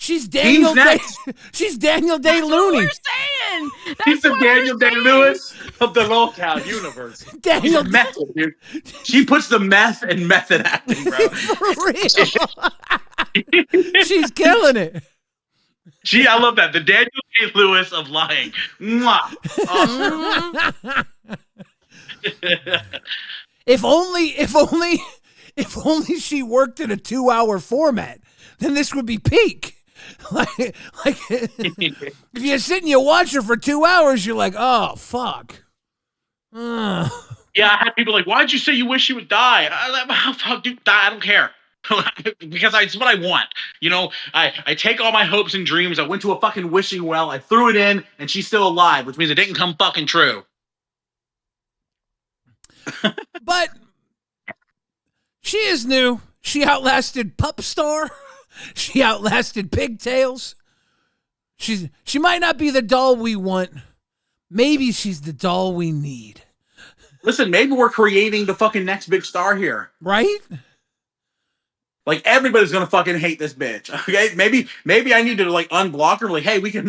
She's Daniel Day. next. She's Daniel Day That's what Looney. we're saying. She's That's the what Daniel we're Day saying. Lewis of the Lolcow universe. Daniel She's method, dude. She puts the meth in method acting, bro. For real. She's killing it. I love that. The Daniel Day Lewis of lying. Mwah. Awesome. If only she worked in a 2-hour format, then this would be peak. Like if you sit and you watch her for 2 hours, you're like, oh fuck. Yeah, I had people like, why'd you say you wish you would die? Dude, die. I don't care. Because it's what I want. You know, I take all my hopes and dreams. I went to a fucking wishing well. I threw it in, and she's still alive, which means it didn't come fucking true. But she is new. She outlasted Pup Star. She outlasted Pigtails. She might not be the doll we want. Maybe she's the doll we need. Listen, maybe we're creating the fucking next big star here. Right? Like everybody's gonna fucking hate this bitch. Okay, maybe I need to like unblock her. Like, hey, we can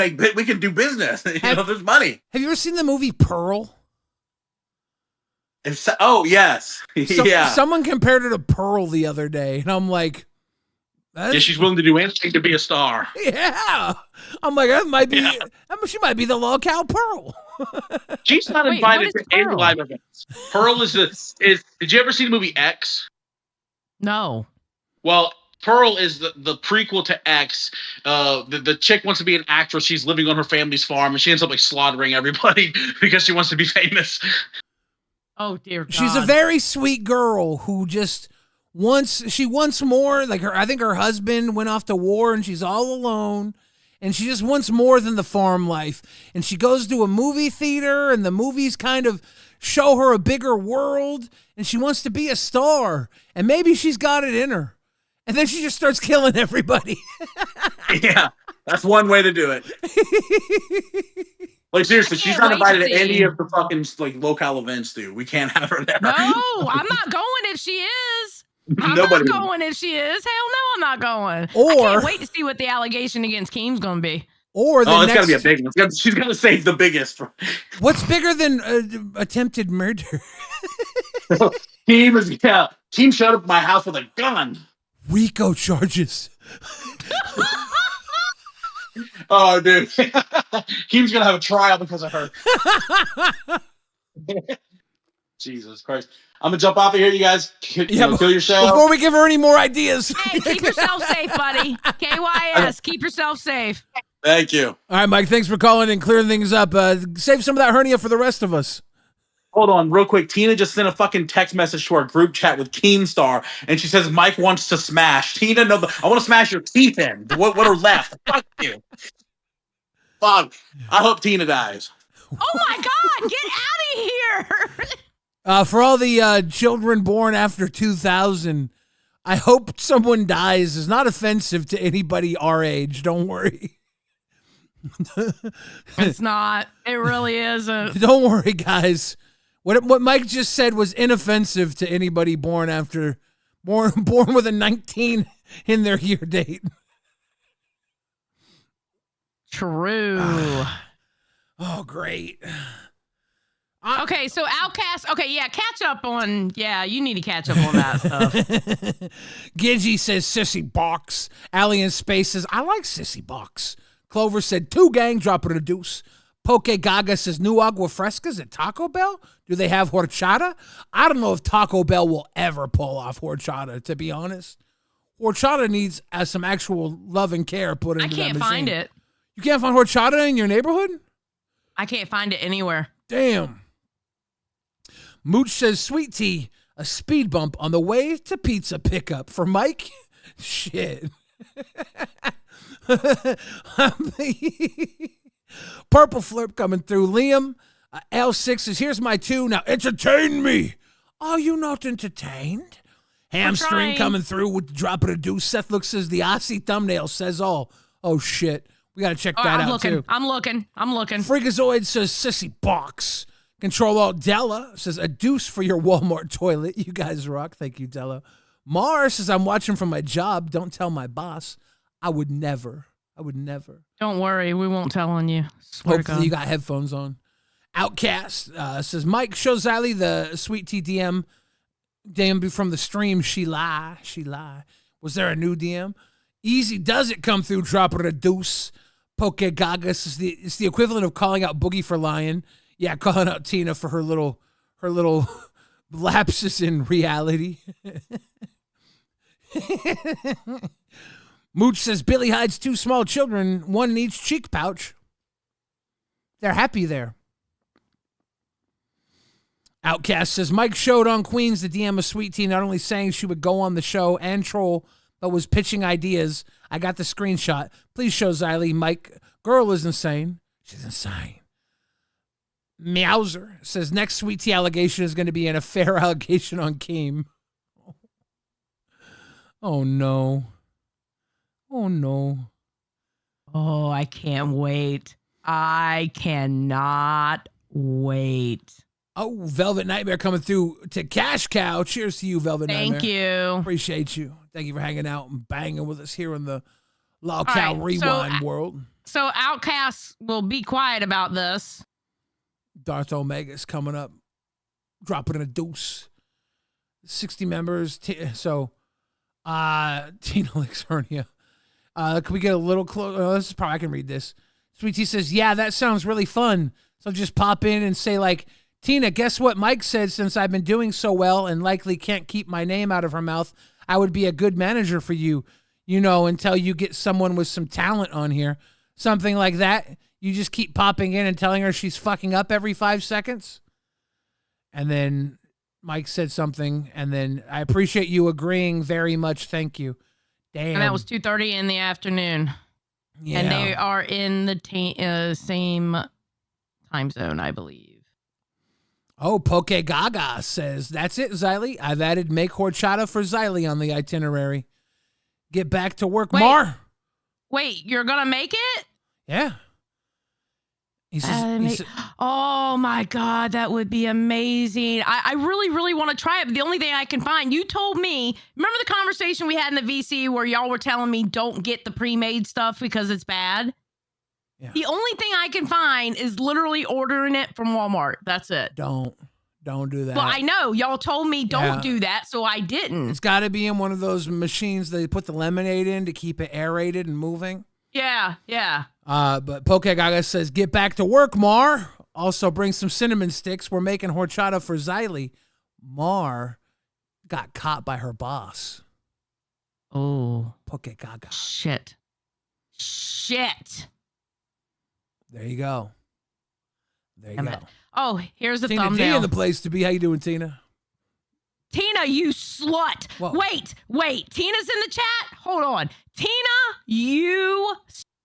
do business. You know, there's money. Have you ever seen the movie Pearl? Oh yes, yeah. Someone compared her to Pearl the other day, and I'm like, yeah, she's willing to do anything to be a star. Yeah, I'm like, that might be. I mean, she might be the Lolcow Pearl. She's not Wait, invited what is to any Pearl? live events. Pearl is Did you ever see the movie X? No. Well, Pearl is the prequel to X. The chick wants to be an actress. She's living on her family's farm, and she ends up like slaughtering everybody because she wants to be famous. Oh dear God. She's a very sweet girl who just wants more. Like I think her husband went off to war, and she's all alone. And she just wants more than the farm life. And she goes to a movie theater, and the movies kind of show her a bigger world. And she wants to be a star. And maybe she's got it in her. And then she just starts killing everybody. Yeah, that's one way to do it. Like seriously, she's not invited to any of the fucking like local events, dude. We can't have her there. No, I'm not going if she is. I'm Nobody. not going if she is. Hell no, I'm not going. Or- I can't wait to see what the allegation against Keem's going to be. Or the Oh, it's next, got to be a big one. She's got to save the biggest. what's bigger than attempted murder? Team showed up at my house with a gun. RICO charges. Oh, dude. Keem's gonna have a trial because of her. Jesus Christ. I'm gonna jump off of here, you guys. Kill yourself. Before we give her any more ideas. Hey, keep yourself safe, buddy. KYS, keep yourself safe. Thank you. All right, Mike, thanks for calling and clearing things up. Save some of that hernia for the rest of us. Hold on, real quick. Tina just sent a fucking text message to our group chat with Keemstar, and she says Mike wants to smash. Tina, no, I want to smash your teeth in. What are left? Fuck you. Fuck. I hope Tina dies. Oh my God, get out of here. For all the children born after 2000, I hope someone dies is not offensive to anybody our age. Don't worry. It's not. It really isn't. Don't worry, guys. What Mike just said was inoffensive to anybody born with a 19 in their year date. True. Oh, great. Okay, so Outcast. Okay, yeah, catch up on. Yeah, you need to catch up on that stuff. Gidgy says Sissy Box. Allie in Space says, I like Sissy Box. Clover said, 2 gang, drop it a deuce. Poke Gaga says, new agua frescas at Taco Bell? Do they have horchata? I don't know if Taco Bell will ever pull off horchata, to be honest. Horchata needs some actual love and care put into that machine. I can't find it. You can't find horchata in your neighborhood? I can't find it anywhere. Damn. Mooch says, sweet tea, a speed bump on the way to pizza pickup. For Mike? Shit. Purple Flip coming through. Liam, L6 says, here's my 2. Now entertain me. Are you not entertained? Hamstring coming through with the drop of the deuce. Seth looks says, the Aussie thumbnail says all. Oh, shit. We got to check that out, too. I'm looking. Freakazoid says, sissy box. Control Alt Della says, a deuce for your Walmart toilet. You guys rock. Thank you, Della. Mars says, I'm watching from my job. Don't tell my boss. I would never. Don't worry. We won't tell on you. Swear to Hopefully God. you got headphones on. Outcast says, Mike, show Xylee the Sweet Tea DM. DM from the stream. She lie. Was there a new DM? Easy does it come through. Drop it a deuce. Poke Gagas it's the equivalent of calling out Boogie for lying. Yeah, calling out Tina for her little lapses in reality. Mooch says Billy hides 2 small children, 1 in each cheek pouch. They're happy there. Outcast says Mike showed on Queens the DM of Sweet Tea not only saying she would go on the show and troll, but was pitching ideas. I got the screenshot. Please show Xylee. Mike, girl is insane. She's insane. Meowser says next Sweet Tea allegation is going to be an affair allegation on Keem. Oh, no. Oh, I can't wait. I cannot wait. Oh, Velvet Nightmare coming through to Cash Cow. Cheers to you, Velvet Nightmare. Thank you. Appreciate you. Thank you for hanging out and banging with us here in the LolcowRewind world. So Outcasts will be quiet about this. Darth Omega's coming up, dropping in a deuce. 60 members. Tina licks hernia. Can we get a little close? This is probably I can read this. Sweet Tea says, yeah, that sounds really fun. So just pop in and say like, Tina, guess what Mike said? Since I've been doing so well and likely can't keep my name out of her mouth, I would be a good manager for you, until you get someone with some talent on here. Something like that. You just keep popping in and telling her she's fucking up every 5 seconds. And then Mike said something, and then I appreciate you agreeing very much. Thank you. Damn. And that was 2:30 in the afternoon. Yeah. And they are in the same time zone, I believe. Oh, Poke Gaga says, that's it, Xylee. I've added make horchata for Xylee on the itinerary. Get back to work, Mar. Wait, you're going to make it? Yeah. He says, oh my God, that would be amazing. I really, really want to try it. But the only thing I can find, you told me, remember the conversation we had in the VC where y'all were telling me don't get the pre-made stuff because it's bad? Yeah. The only thing I can find is literally ordering it from Walmart. That's it. Don't do that. Well, I know y'all told me don't do that, so I didn't. It's got to be in one of those machines they put the lemonade in to keep it aerated and moving. Yeah. But Poke Gaga says, get back to work, Mar. Also bring some cinnamon sticks. We're making horchata for Xylee. Mar got caught by her boss. Oh. Poke Gaga. Shit. There you go. Oh, here's the Tina thumbnail. D in the place to be. How you doing, Tina? Tina, you slut. Whoa. Wait. Tina's in the chat? Hold on. Tina, you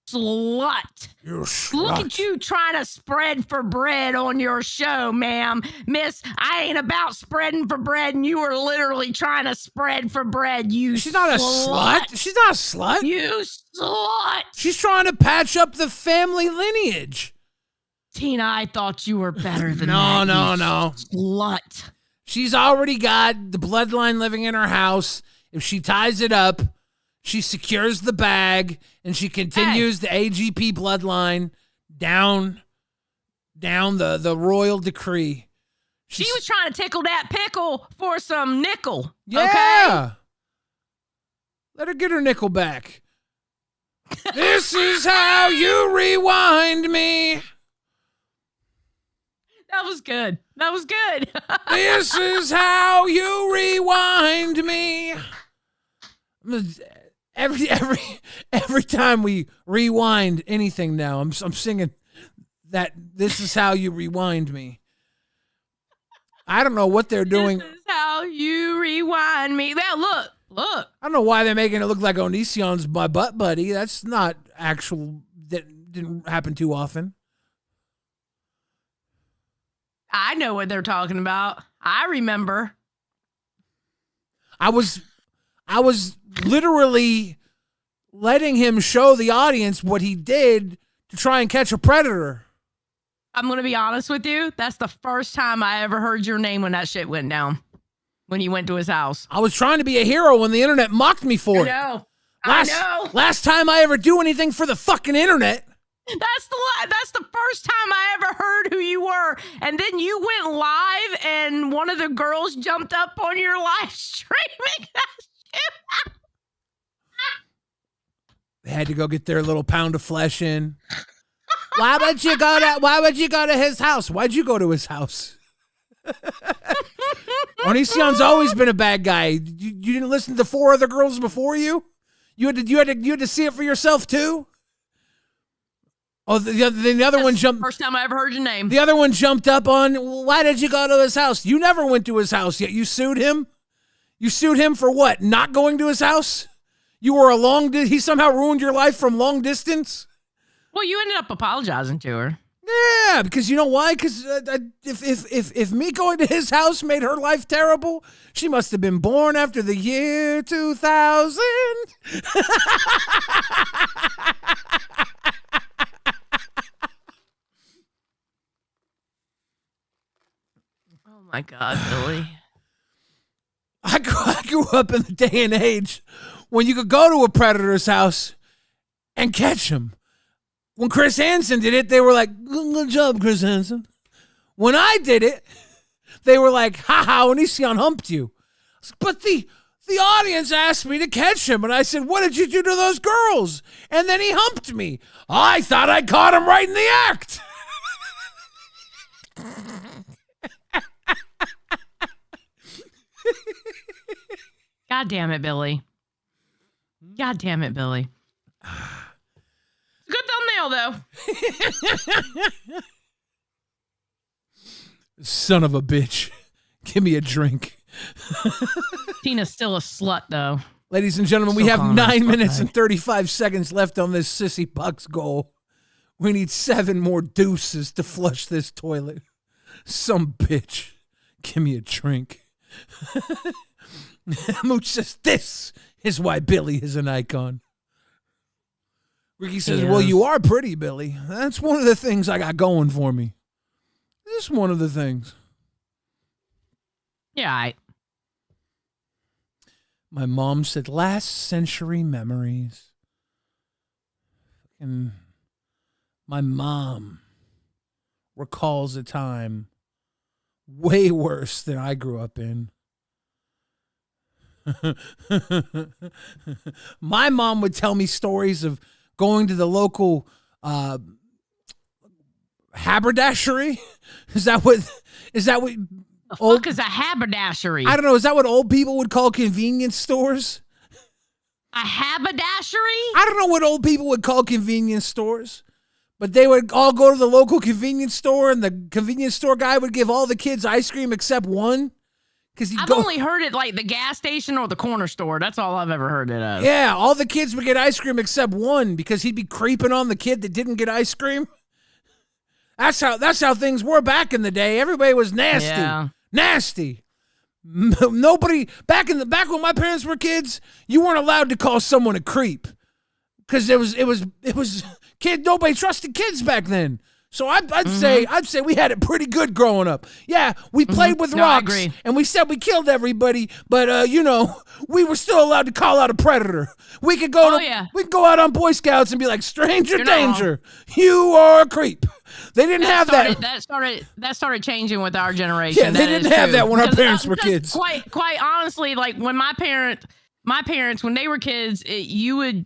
slut. You slut. Look at you trying to spread for bread on your show, ma'am. Miss, I ain't about spreading for bread, and you were literally trying to spread for bread, She's not a slut. She's not a slut. You slut. She's trying to patch up the family lineage. Tina, I thought you were better than that. No. Slut. She's already got the bloodline living in her house. If she ties it up, she secures the bag, and she continues the AGP bloodline down the royal decree. She was trying to tickle that pickle for some nickel. Yeah. Okay? Let her get her nickel back. This is how you rewind me. That was good. This is how you rewind me. Every time we rewind anything now, I'm singing that. This is how you rewind me. I don't know what they're doing. This is how you rewind me. Now look, Look. I don't know why they're making it look like Onision's my butt buddy. That's not actual. That didn't happen too often. I know what they're talking about. I remember. I was literally letting him show the audience what he did to try and catch a predator. I'm going to be honest with you. That's the first time I ever heard your name when that shit went down. When you went to his house. I was trying to be a hero when the internet mocked me for it. I know. Last time I ever do anything for the fucking internet. That's the first time I ever heard who you were. And then you went live and one of the girls jumped up on your live streaming that shit. They had to go get their little pound of flesh in. Why would you go to his house? Why'd you go to his house? Onision's always been a bad guy. You didn't listen to 4 other girls before you? You had to see it for yourself too? Oh, the other one jumped. First time I ever heard your name. The other one jumped up on, why did you go to his house? You never went to his house yet. You sued him? You sued him for what? Not going to his house? You were he somehow ruined your life from long distance? Well, you ended up apologizing to her. Yeah, because you know why? Because if me going to his house made her life terrible, she must have been born after the year 2000. Oh my God, Billy. I grew up in the day and age when you could go to a predator's house and catch him. When Chris Hansen did it, they were like, good job, Chris Hansen. When I did it, they were like, ha-ha, Onision humped you. But the audience asked me to catch him, and I said, what did you do to those girls? And then he humped me. I thought I caught him right in the act. God damn it, Billy. God damn it, Billy. Good thumbnail, though. Son of a bitch. Give me a drink. Tina's still a slut, though. Ladies and gentlemen, we have 9 minutes and 35 seconds left on this Sissy Bucks goal. We need 7 more deuces to flush this toilet. Some bitch. Give me a drink. Mooch says this is why Billy is an icon. Ricky says, well, you are pretty, Billy. That's one of the things I got going for me. This is one of the things. Yeah, My mom said, last century memories. And my mom recalls a time way worse than I grew up in. My mom would tell me stories of going to the local haberdashery. Is that what the fuck is a haberdashery? I don't know. Is that what old people would call convenience stores? A haberdashery? I don't know what old people would call convenience stores, but they would all go to the local convenience store, and the convenience store guy would give all the kids ice cream except one. I've only heard it like the gas station or the corner store. That's all I've ever heard it as. Yeah, all the kids would get ice cream except one because he'd be creeping on the kid that didn't get ice cream. That's how things were back in the day. Everybody was nasty. Yeah. Nasty. Nobody back when my parents were kids, you weren't allowed to call someone a creep. Because it was kid, nobody trusted kids back then. So I'd say we had it pretty good growing up. Yeah, we played with rocks and we said we killed everybody, but we were still allowed to call out a predator. We could go we could go out on Boy Scouts and be like, stranger danger, you are a creep. They didn't have that. That started changing with our generation. Yeah, they didn't have that when our parents were kids. Quite honestly, like when my parents when they were kids, you would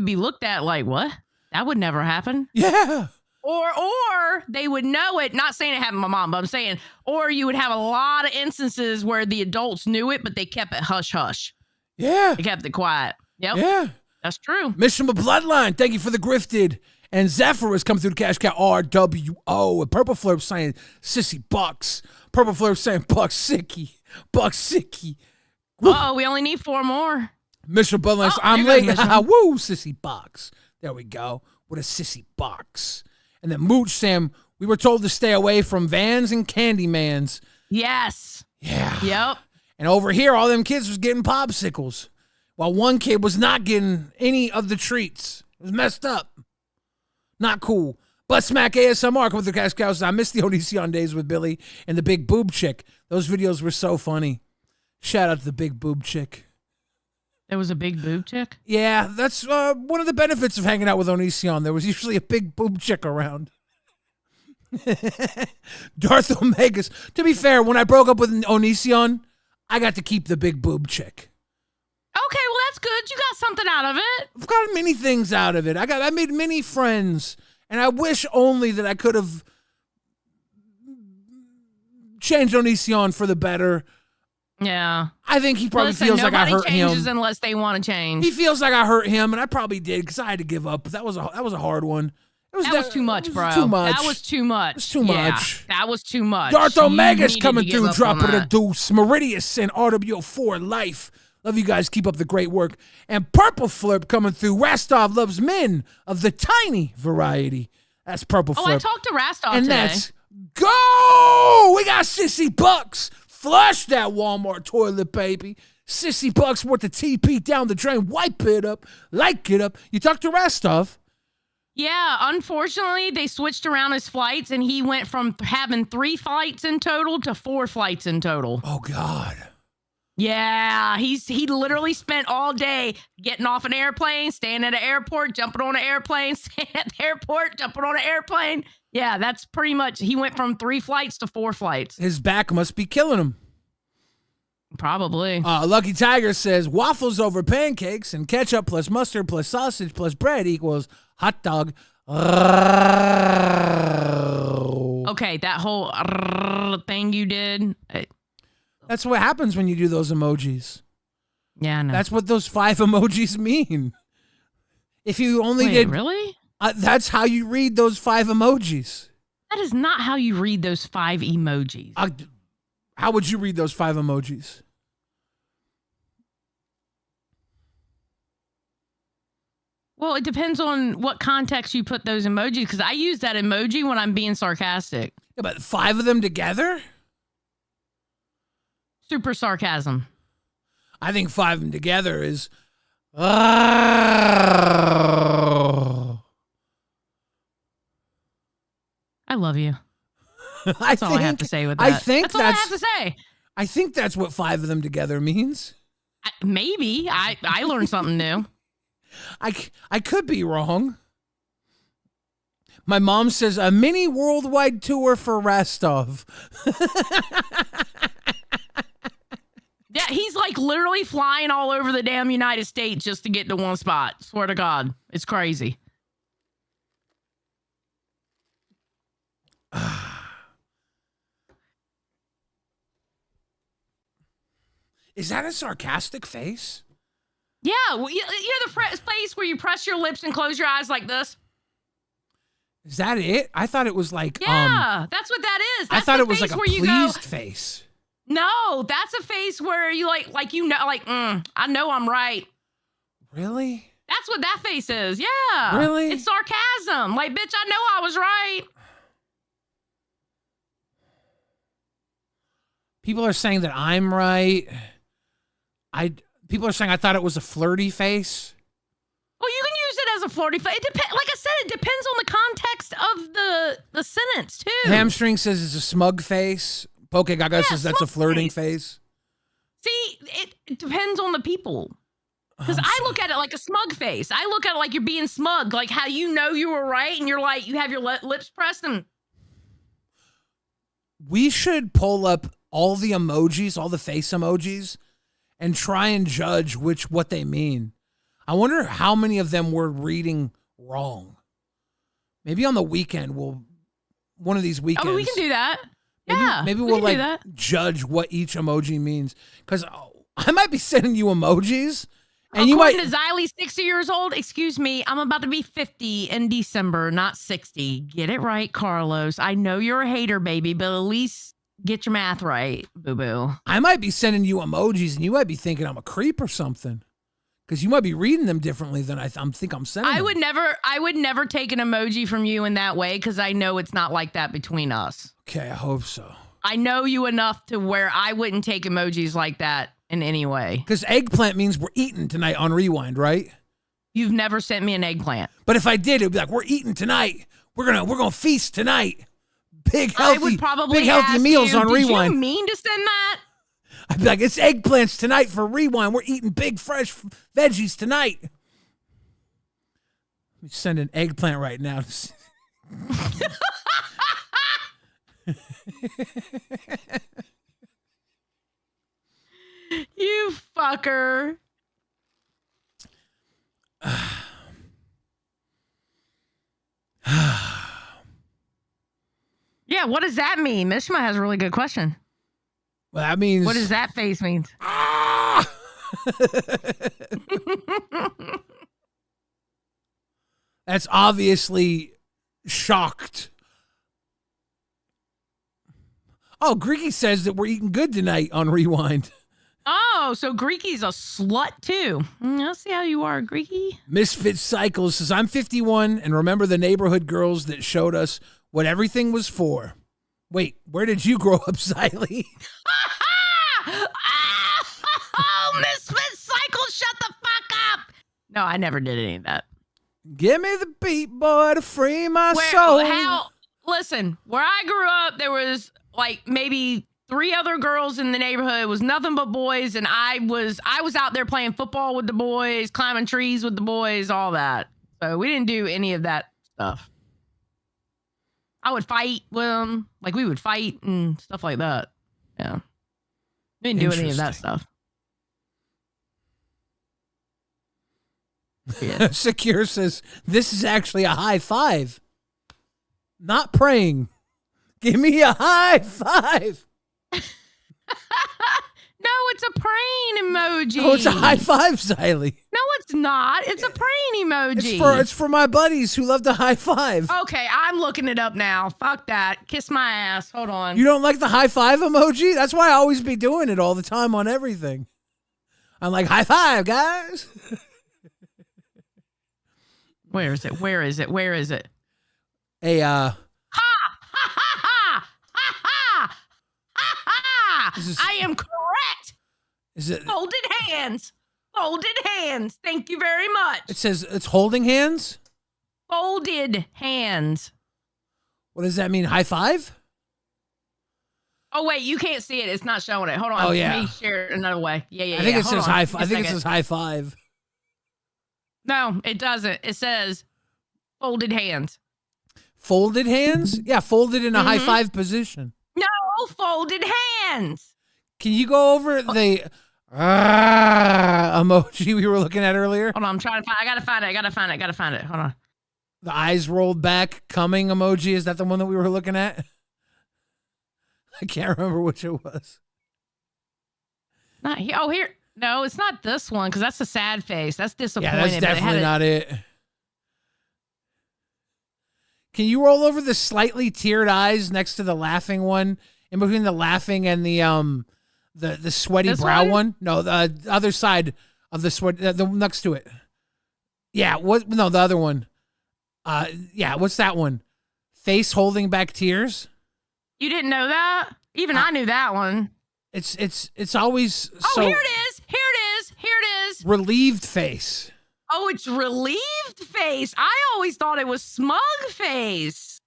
be looked at like, what? That would never happen. Yeah. Or they would know it, not saying it happened to my mom, but I'm saying, or you would have a lot of instances where the adults knew it, but they kept it hush-hush. Yeah. They kept it quiet. Yep. Yeah. That's true. Mission of Bloodline, thank you for the grifted. And Zephyr has come through the cash cow, RWO. And Purple Flurp saying Sissy Bucks. Purple Flurp saying Buck Sicky. Uh-oh, we only need 4 more. Mr. Butler, Oh, I'm there late. goes Mr. Woo, sissy box. There we go. What a sissy box. And then Mooch Sam, we were told to stay away from Vans and Candymans. Yes. Yeah. Yep. And over here, all them kids was getting popsicles, while one kid was not getting any of the treats. It was messed up. Not cool. Butt Smack ASMR with the Cash Cows. I missed the Onision days with Billy and the big boob chick. Those videos were so funny. Shout out to the big boob chick. There was a big boob chick? Yeah, that's one of the benefits of hanging out with Onision. There was usually a big boob chick around. Darth Omegas. To be fair, when I broke up with Onision, I got to keep the big boob chick. Okay, well, that's good. You got something out of it. I've got many things out of it. I made many friends, and I wish only that I could have changed Onision for the better. Yeah. I think he probably feels like I hurt him. Nobody changes unless they want to change. He feels like I hurt him, and I probably did because I had to give up. But that was a hard one. That was too much, bro. Too much. That was too much. It's too Yeah, much. that was too much. Darth You Omega's needed coming to through, give up dropping on a that. deuce. Meridius and RWO4 Life. Love you guys. Keep up the great work. And Purple Flip coming through. Rastov loves men of the tiny variety. That's Purple Flip. Oh, I talked to Rastov and today. that's go. We got Sissy Bucks. Flush that Walmart toilet, baby. Sissy Bucks worth the TP down the drain. Wipe it up. Like it up. You talked to Rastov. Yeah, unfortunately, they switched around his flights, and he went from having 3 flights in total to 4 flights in total. Oh, God. Yeah, he literally spent all day getting off an airplane, staying at an airport, jumping on an airplane, staying at the airport, jumping on an airplane. Yeah, that's pretty much, he went from 3 flights to 4 flights. His back must be killing him. Probably. Lucky Tiger says waffles over pancakes and ketchup plus mustard plus sausage plus bread equals hot dog. Okay, that whole thing you did. That's what happens when you do those emojis. Yeah, I know. That's what those 5 emojis mean. If you only Wait, did... really? That's how you read those 5 emojis. That is not how you read those 5 emojis. How would you read those 5 emojis? Well, it depends on what context you put those emojis, because I use that emoji when I'm being sarcastic. Yeah, but 5 of them together? Super sarcasm. I think 5 of them together is... I love you. That's all I have to say with that. I think that's all I have to say. I think that's what 5 of them together means. Maybe. I learned something new. I could be wrong. My mom says a mini worldwide tour for Rastov. Yeah, he's like literally flying all over the damn United States just to get to one spot. Swear to God. It's crazy. Is that a sarcastic face? Yeah, well, you know the face where you press your lips and close your eyes like this? Is that it? I thought it was like Yeah, that's what that is. That's I thought the it was like face a where you pleased go, face. No, that's a face where you like I know I'm right. Really? That's what that face is. Yeah. Really? It's sarcasm. Like, bitch, I know I was right. People are saying that I'm right. People are saying I thought it was a flirty face. Well, you can use it as a flirty face. Like I said, it depends on the context of the sentence too. Hamstring says it's a smug face. Poke Gaga says that's a flirting face. See, it depends on the people. Because I look at it like a smug face. I look at it like you're being smug, like how you know you were right, and you're like you have your lips pressed. And we should pull up all the emojis, all the face emojis, and try and judge what they mean. I wonder how many of them we're reading wrong. Maybe on the weekend one of these weekends. Oh, we can do that. Maybe we'll like judge what each emoji means, because I might be sending you emojis, and you might. According to Xylee, 60 years old. Excuse me, I'm about to be 50 in December, not 60. Get it right, Carlos. I know you're a hater, baby, but at least Get your math right, boo boo. I might be sending you emojis, and you might be thinking I'm a creep or something, because you might be reading them differently than I think I'm sending. I them. would never take an emoji from you in that way because I know it's not like that between us. Okay, I hope so. I know you enough to where I wouldn't take emojis like that in any way. Because eggplant means we're eating tonight on Rewind, right? You've never sent me an eggplant. But if I did, it'd be like, we're eating tonight. We're gonna feast tonight. Big I would probably big healthy ask meals you, on did Rewind. you mean to send that? I'd be like, it's eggplants tonight for Rewind. We're eating big fresh veggies tonight. Let me send an eggplant right now. You fucker. Yeah, what does that mean? Mishma has a really good question. Well, that means What does that face mean? Ah! That's obviously shocked. Oh, Greeky says that we're eating good tonight on Rewind. Oh, so Greeky's a slut too. I'll see how you are, Greeky. Misfit Cycles says, I'm 51 and remember the neighborhood girls that showed us what everything was for. Wait, where did you grow up, Xylee? Oh, Misfit Cycles, shut the fuck up. No, I never did any of that. Give me the beat, boy, to free my soul. Listen, where I grew up, there was like maybe 3 other girls in the neighborhood. It was nothing but boys, and I was out there playing football with the boys, climbing trees with the boys, all that. So we didn't do any of that stuff. I would fight with them, like we would fight and stuff like that. Yeah, we didn't do any of that stuff. Yeah. Secure says, this is actually a high five. Not praying. Give me a high five. No, it's a praying emoji. Oh, it's a high five, Xylee. No, it's not. It's a praying emoji. It's for my buddies who love to high five. Okay, I'm looking it up now. Fuck that. Kiss my ass. Hold on. You don't like the high five emoji? That's why I always be doing it all the time on everything. I'm like, high five, guys. Where is it? Where is it? Where is it? Hey, Ha! Ha ha ha! Ha ha! Ha ha! I am correct. Is it? Folded hands. Folded hands. Thank you very much. It says it's holding hands. Folded hands. What does that mean? High five? Oh wait, you can't see it. It's not showing it. Hold on. Oh, yeah. Let me share it another way. Yeah. I think it Hold says on. high. Give me I a think it second. says high five. No, it doesn't. It says folded hands. Folded hands? Yeah, folded in a high Mhm. five position. No, folded hands. Can you go over the emoji we were looking at earlier? Hold on, I'm trying to find. I gotta find it. Hold on. The eyes rolled back coming emoji. Is that the one that we were looking at? I can't remember which it was. Not here. Oh, here. No, it's not this one because that's a sad face. That's disappointed. Yeah, that's definitely not it. Can you roll over the slightly teared eyes next to the laughing one, in between the laughing and the sweaty This brow one? one? No, the other side of the sweat, the next to it. Yeah, what? No, the other one. Yeah, what's that one? Face holding back tears. You didn't know that? Even I knew that one. It's always Oh, so here it is. Here it is. Here it is. relieved face. Oh, it's relieved face. I always thought it was smug face.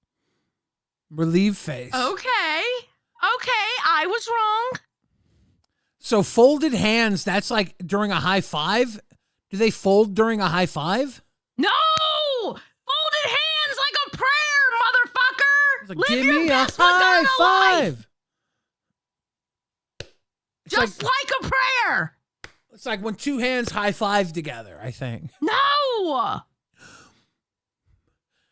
Relieved face. Okay. I was wrong. So folded hands, that's like during a high five? Do they fold during a high five? No! Folded hands like a prayer, motherfucker! Like, Live give your me a best high Madonna life! five. It's Just like a prayer! It's like when two hands high five together, I think. No!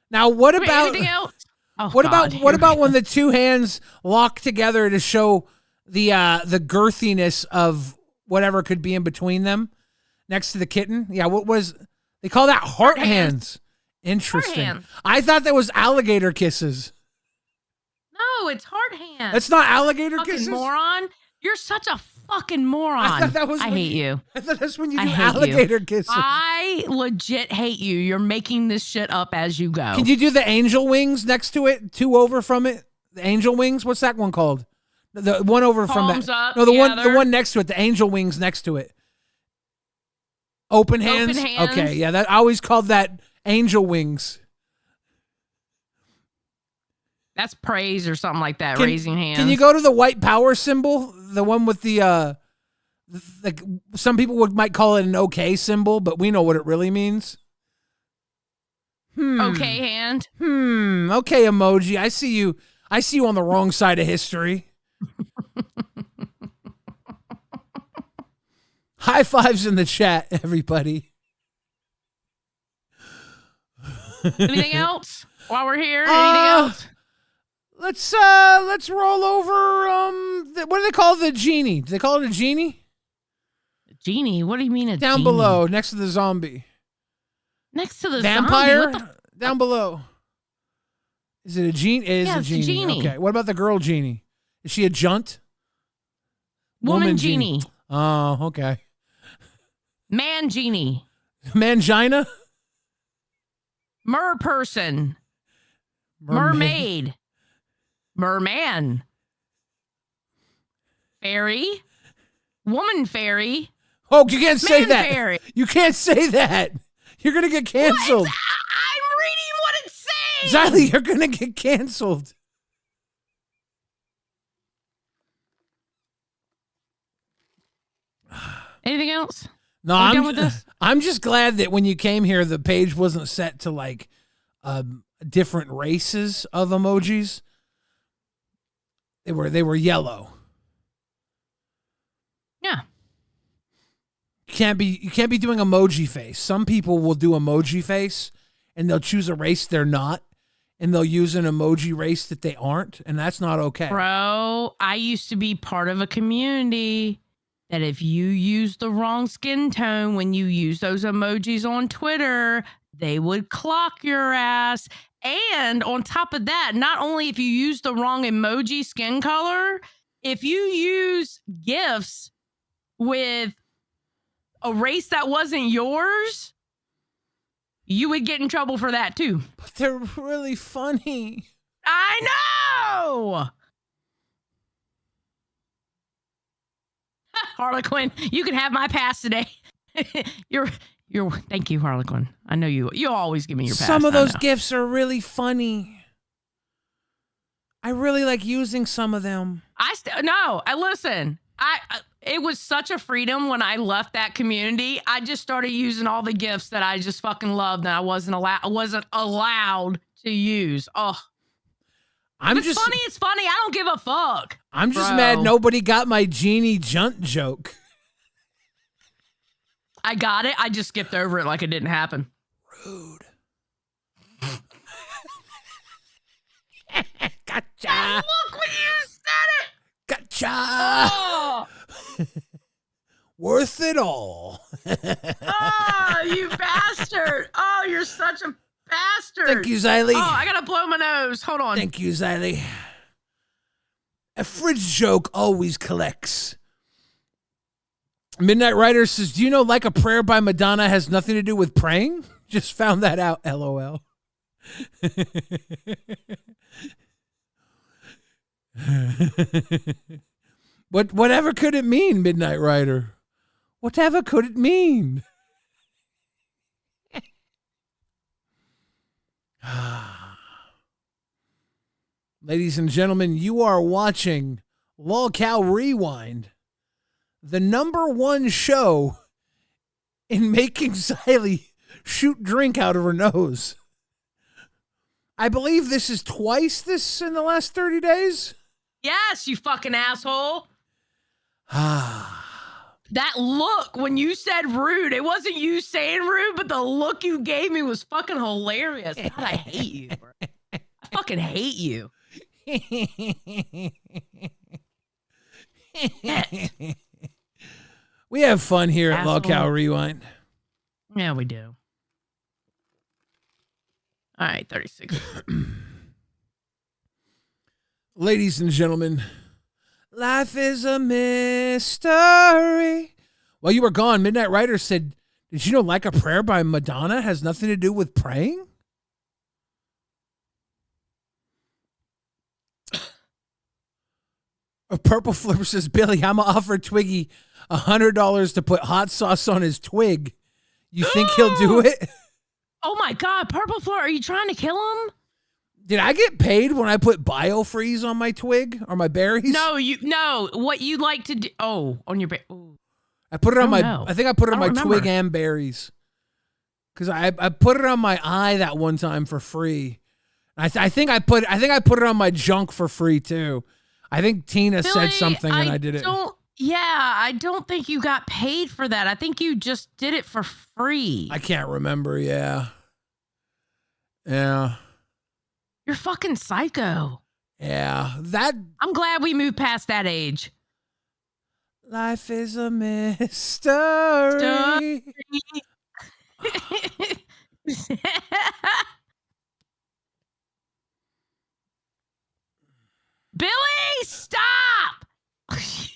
Now what Wait, about anything else? Oh, what God, about what here about we when go. the two hands lock together to show the girthiness of whatever could be in between them next to the kitten? Yeah, what was they call that heart hands. Interesting. hands. I thought that was alligator kisses. No, it's heart hands. That's not alligator fucking kisses? moron. You're such a fucking moron. I thought that was I when hate you. I thought that's when you I do hate you. alligator kisses. I legit hate you. You're making this shit up as you go. Can you do the angel wings next to it? 2 over from it? The angel wings? What's that one called? The one over from Palms that. up No, the together. one next to it, the angel wings next to it. Open hands? Open hands. Okay, yeah, that I always called that angel wings. That's praise or something like that, raising hands. Can you go to the white power symbol? The one with the like some people might call it an okay symbol, but we know what it really means. Okay hand? Okay, emoji. I see you on the wrong side of history. High fives in the chat, everybody. Anything else while we're here? Anything else? Let's roll over. What do they call the genie? Do they call it a genie? Genie? What do you mean a Down genie? below, next to the zombie. Next to the Vampire. zombie? What the Down below. Is it a genie? It is Yeah, a it's a genie. genie. Okay. What about the girl genie? Is she a junt? Woman genie. Oh, okay. Man genie. Mangina? Mer person. Mermaid. Merman. Fairy. Woman fairy. Oh, you can't say Man that. fairy. You can't say that. You're going to get canceled. I'm reading what it's saying. Xylee, you're going to get canceled. Anything else? No, Are we done with this? I'm just glad that when you came here, the page wasn't set to like different races of emojis. They were yellow. Yeah. You can't be doing emoji face. Some people will do emoji face and they'll choose a race they're not, and they'll use an emoji race that they aren't, and that's not okay. Bro, I used to be part of a community that if you use the wrong skin tone when you use those emojis on Twitter, they would clock your ass. And on top of that, not only if you use the wrong emoji skin color, if you use GIFs with a race that wasn't yours, you would get in trouble for that too. But they're really funny. I know! Harlequin, you can have my pass today. You're thank you, Harlequin. I know you always give me your pass. Some of I those know. gifts are really funny. I really like using some of them. Listen. It was such a freedom when I left that community. I just started using all the gifts that I just fucking loved and I wasn't allowed to use. Oh. It's funny. I don't give a fuck. I'm just mad nobody got my genie junt joke. I got it. I just skipped over it like it didn't happen. Rude. Gotcha. Look when you said it. Gotcha. Oh, Worth it all. oh, you bastard. Oh, you're such a bastard. Thank you, Xylee. Oh, I gotta blow my nose. Hold on. Thank you, Xylee. A fridge joke always collects. Midnight Rider says, do you know Like a Prayer by Madonna has nothing to do with praying? Just found that out, LOL. Whatever could it mean, Midnight Rider? Whatever could it mean? Ladies and gentlemen, you are watching LolcowRewind, the #1 show in making Xylee shoot drink out of her nose. I believe this is twice this in the last 30 days. Yes, you fucking asshole. That look when you said rude, it wasn't you saying rude, but the look you gave me was fucking hilarious. God, I hate you. Bro. I fucking hate you. We have fun here at Asshole. LolcowRewind. Yeah, we do. All right, 36. Ladies and gentlemen, life is a mystery. While you were gone, Midnight Rider said, did you know Like a Prayer by Madonna has nothing to do with praying? A Purple Flipper says, Billy, I'm going to offer Twiggy $100 to put hot sauce on his twig. You think he'll do it? Oh my God, Purple Floor, are you trying to kill him? Did I get paid when I put biofreeze on my twig or my berries? No, what you like to do. Oh, on your I put it on no. I think I put it on my remember. twig and berries. Because I put it on my eye that one time for free. I think I put it on my junk for free too. I think Tina said something and I did it. Yeah, I don't think you got paid for that. I think you just did it for free. I can't remember, yeah. Yeah. You're fucking psycho. Yeah. I'm glad we moved past that age. Life is a mystery. Billy, stop! Fucking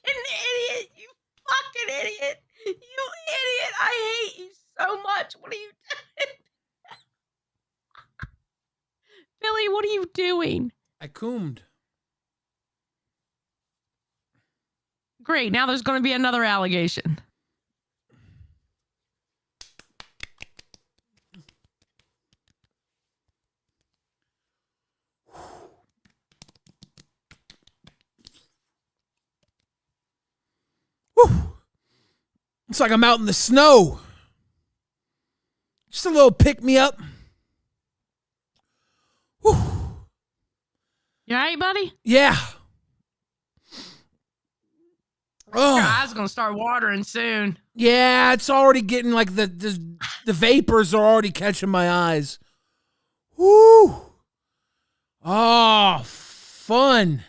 idiot! You fucking idiot! You idiot! I hate you so much. What are you doing? Billy, what are you doing? I coomed. Great. Now there's going to be another allegation. Whew. It's like I'm out in the snow. Just a little pick me up. Whew. You all right, buddy? Yeah. Oh. Your eyes going to start watering soon. Yeah, it's already getting like the vapors are already catching my eyes. Woo! Oh, fun.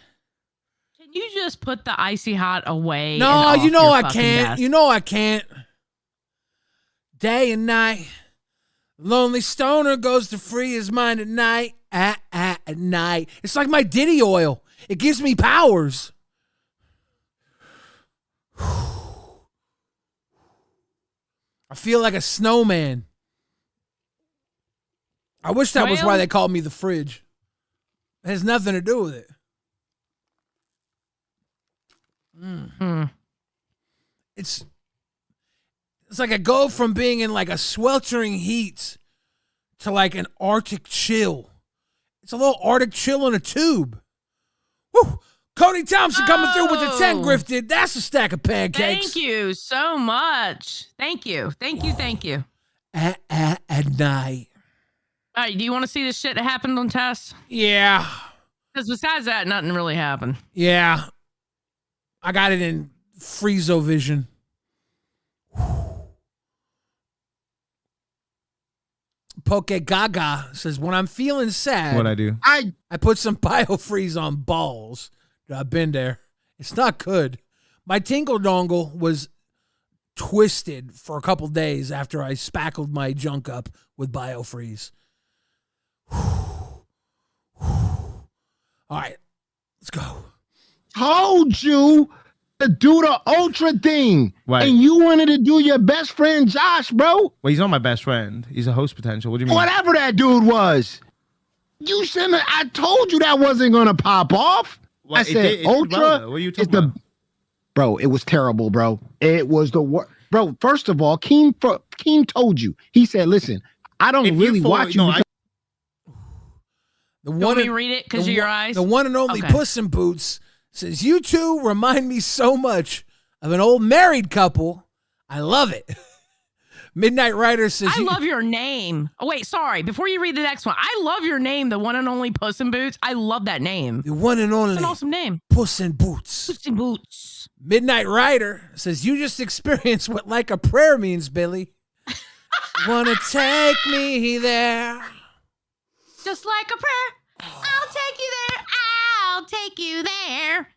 Can you just put the icy hot away? No, and you off know your I fucking can't. desk? You know I can't. Day and night. Lonely stoner goes to free his mind at night. At night. It's like my Diddy oil. It gives me powers. I feel like a snowman. I wish that was why they called me the fridge. It has nothing to do with it. It's like I go from being in like a sweltering heat to like an Arctic chill. It's a little Arctic chill in a tube. Woo! Cody Thompson coming through with the 10 grifted. That's a stack of pancakes. Thank you so much. Thank you. At night. All right, do you want to see this shit that happened on Tess? Yeah. Because besides that, nothing really happened. Yeah. I got it in Friezo vision. Poke Gaga says, when I'm feeling sad, What'd I do? I put some biofreeze on balls. I've been there. It's not good. My tinkle dongle was twisted for a couple days after I spackled my junk up with biofreeze. All right, let's go. Told you to do the ultra thing. Right. And you wanted to do your best friend Josh, bro. Well, he's not my best friend. He's a host potential. What do you mean? Whatever that dude was. You shouldn't have, I told you that wasn't gonna pop off. Well, I said it did ultra. well, what are you talking about? Bro, it was terrible, bro. It was the worst. Bro, first of all, Keem told you. He said, listen, I don't really watch you. The You want me to read it because of your eyes? The one and only Puss in Boots says, you two remind me so much of an old married couple. I love it. Midnight Rider says, I love your name. Oh, wait, sorry. Before you read the next one, I love your name, the one and only Puss in Boots. I love that name. The one and only. It's an awesome name. Puss in Boots. Puss in Boots. Midnight Rider says, you just experienced what like a prayer means, Billy. Wanna take me there? Just like a prayer. I'll take you there. I'll take you there.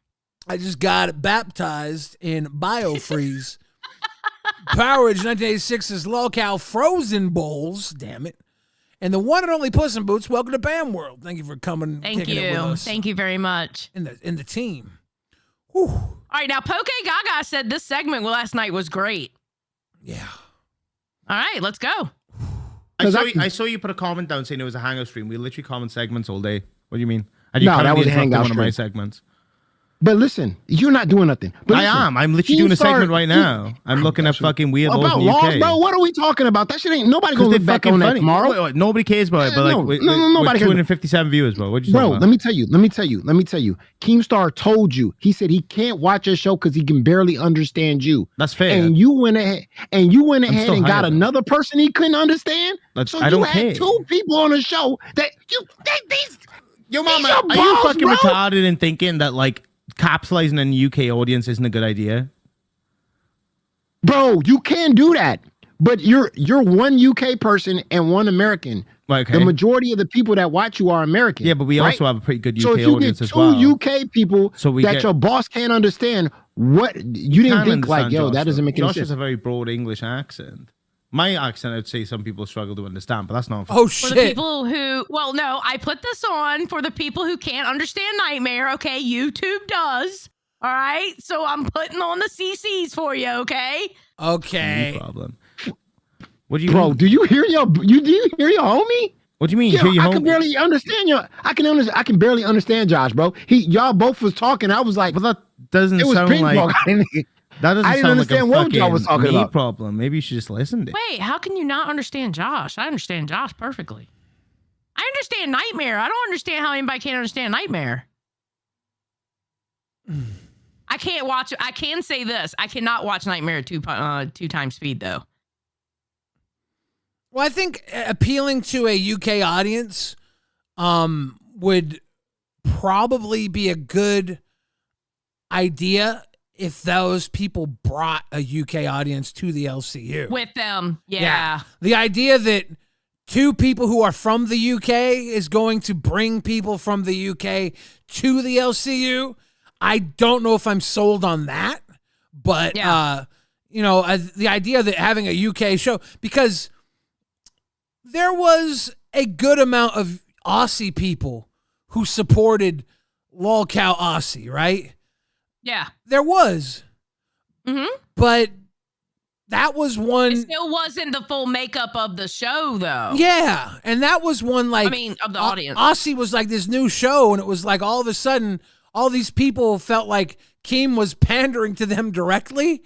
I just got baptized in biofreeze. Powerage 1986 is LolcowRewind frozen bowls, damn it, And the one and only Puss in Boots, welcome to BAM World. Thank you for coming. Thank kicking it with you. us Thank you very much. in the team. Whew. All right, now Poke Gaga said this segment last night was great. Yeah. All right, let's go. I saw you put a comment down saying it was a hangout stream. We literally comment segments all day. What do you mean? And you No, that was a interrupted hangout one of my stream. segments. But listen, you're not doing nothing. But I listen, am. I'm literally doing a segment right now. I'm looking at fucking weird laws about in the laws, UK. bro. What are we talking about? That shit ain't nobody gonna Because look they're back fucking on that funny. tomorrow. Wait, nobody cares about it. But like, nobody cares. 257 viewers, bro. What'd you Bro, talking about? let me tell you. Keemstar told you. He said he can't watch your show because he can barely understand you. That's fair. And you went ahead and still and got higher, though. another person he couldn't understand. I don't care. Had two people on the show that these. Yo, these mama, your are you balls, fucking bro? retarded in thinking that like capitalizing in the UK audience isn't a good idea? Bro, you can do that. But you're one UK person and one American. Okay. The majority of the people that watch you are American. Yeah, but we right? also have a pretty good So UK if you audience get as two well. UK people So we that get- your boss can't understand, what you didn't Can think like, understand yo, Josh, that doesn't though. make any Josh sense. has a very broad English accent. My accent, I'd say some people struggle to understand, but that's not. Oh For the shit. people who, well, no, I put this on for the people who can't understand Nightmare. Okay, YouTube does. All right, so I'm putting on the CCs for you. Okay. Okay. No problem. What do you Bro, mean? do you hear your homie? What do you mean? Yo, Hear your I can homie? barely understand I can barely understand Josh, bro. Y'all both was talking. I was like, But that doesn't it was sound ping like pong. that doesn't I didn't sound like a understand what fucking y'all was talking me about. problem. Maybe you should just listen to it. Wait, how can you not understand Josh? I understand Josh perfectly. I understand Nightmare. I don't understand how anybody can't understand Nightmare. I can't watch. I can say this. I cannot watch Nightmare at two times speed though. Well, I think appealing to a UK audience would probably be a good idea if those people brought a UK audience to the LCU. With them, yeah. The idea that two people who are from the UK is going to bring people from the UK to the LCU, I don't know if I'm sold on that. But, Yeah. the idea that having a UK show, because there was a good amount of Aussie people who supported LolCow Aussie, right? Yeah. There was. Mm-hmm. But that was one. It still wasn't the full makeup of the show, though. Yeah. And that was one, like, I mean, of the audience. Aussie was like this new show, and it was like all of a sudden, all these people felt like Keem was pandering to them directly.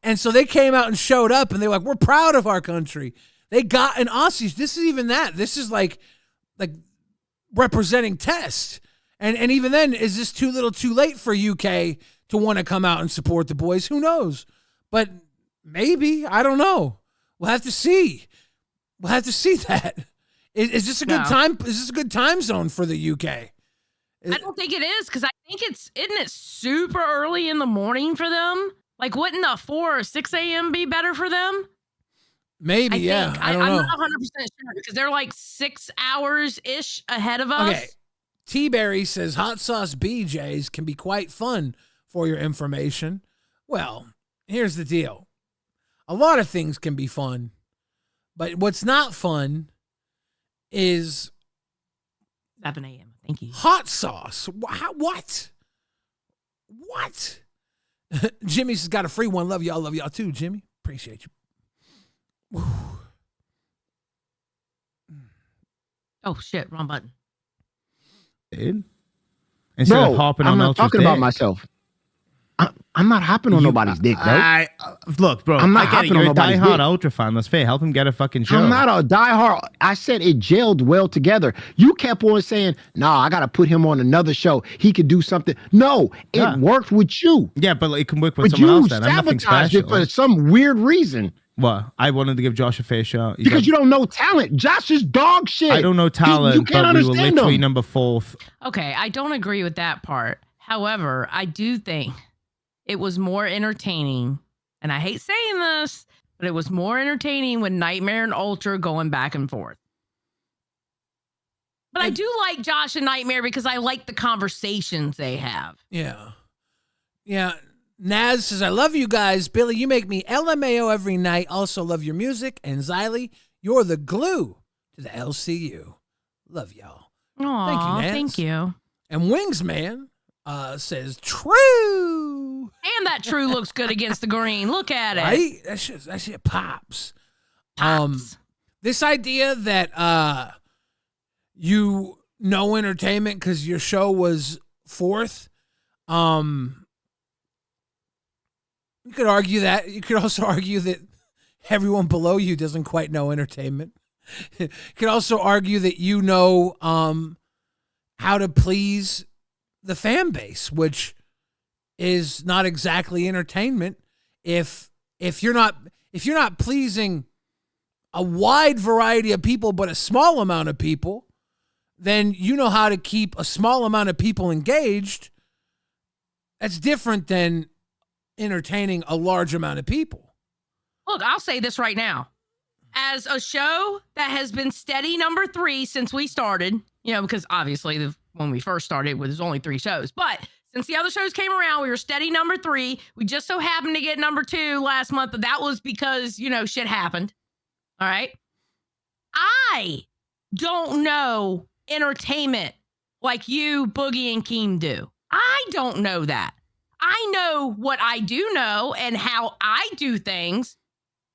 And so they came out and showed up, and they were like, we're proud of our country. They got an Aussies. This is even that. This is like representing Test. And even then, is this too little too late for UK to want to come out and support the boys? Who knows? But maybe. I don't know. We'll have to see. We'll have to see that. Is this a good time? Is this a good time zone for the UK? I don't think it is, because I think isn't it super early in the morning for them? Like, wouldn't a 4 or 6 a.m. be better for them? Maybe, yeah. I don't know. I'm not 100% sure, because they're like 6 hours-ish ahead of us. Okay. T-Berry says hot sauce BJs can be quite fun for your information. Well, here's the deal. A lot of things can be fun, but what's not fun is 7 a.m. Thank you. hot sauce. What? What? Jimmy's got a free one. Love y'all too, Jimmy. Appreciate you. Whew. Oh, shit. Wrong button. Dude. Instead of hopping I'm on not Ultra's talking about dick. myself. I'm not hopping on nobody's dick, bro. Look, bro. I'm not I get it. hopping You're on a nobody's diehard dick. Ultra fan. That's fair. Help him get a fucking show. I'm not a diehard. I said it gelled well together. You kept on saying, "Nah, I got to put him on another show. He could do something." No, it worked with you. Yeah, but it can work with But someone you else then. I'm nothing sabotaged it special. for some weird reason. What? I wanted to give Josh a fair shot. Because you don't know talent. Josh is dog shit. I don't know talent, you can't but we were understand literally him. number 4th. Okay, I don't agree with that part. However, I do think it was more entertaining, and I hate saying this, but it was more entertaining with Nightmare and Ultra going back and forth. But I do like Josh and Nightmare because I like the conversations they have. Yeah. Yeah. Naz says, I love you guys. Billy, you make me LMAO every night. Also love your music. And Xylee, you're the glue to to the LCU. Love y'all. Aw, Thank you, Nance. thank you. And Wingsman says, true. And that true looks good against the green. Look at it. Right? That shit pops. Pops. This idea that you know entertainment because your show was fourth, you could argue that. You could also argue that everyone below you doesn't quite know entertainment. You could also argue that you know how to please the fan base, which is not exactly entertainment. If you're not pleasing a wide variety of people but a small amount of people, then you know how to keep a small amount of people engaged. That's different than entertaining a large amount of people. Look, I'll say this right now. As a show that has been steady number 3 since we started, because obviously when we first started, it was only 3 shows. But since the other shows came around, we were steady number 3. We just so happened to get number 2 last month, but that was because, shit happened. All right. I don't know entertainment like you, Boogie, and Keem do. I don't know that. I know what I do know and how I do things,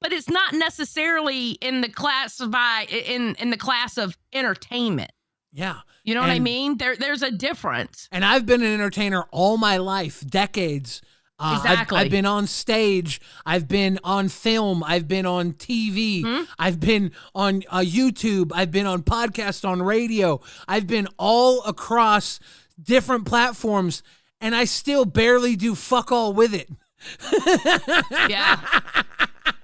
but it's not necessarily in the class of in the class of entertainment. Yeah. You know what I mean? There's a difference. And I've been an entertainer all my life, decades. Exactly. I've been on stage. I've been on film. I've been on TV. Mm-hmm. I've been on YouTube. I've been on podcasts, on radio. I've been all across different platforms, and I still barely do fuck all with it. Yeah.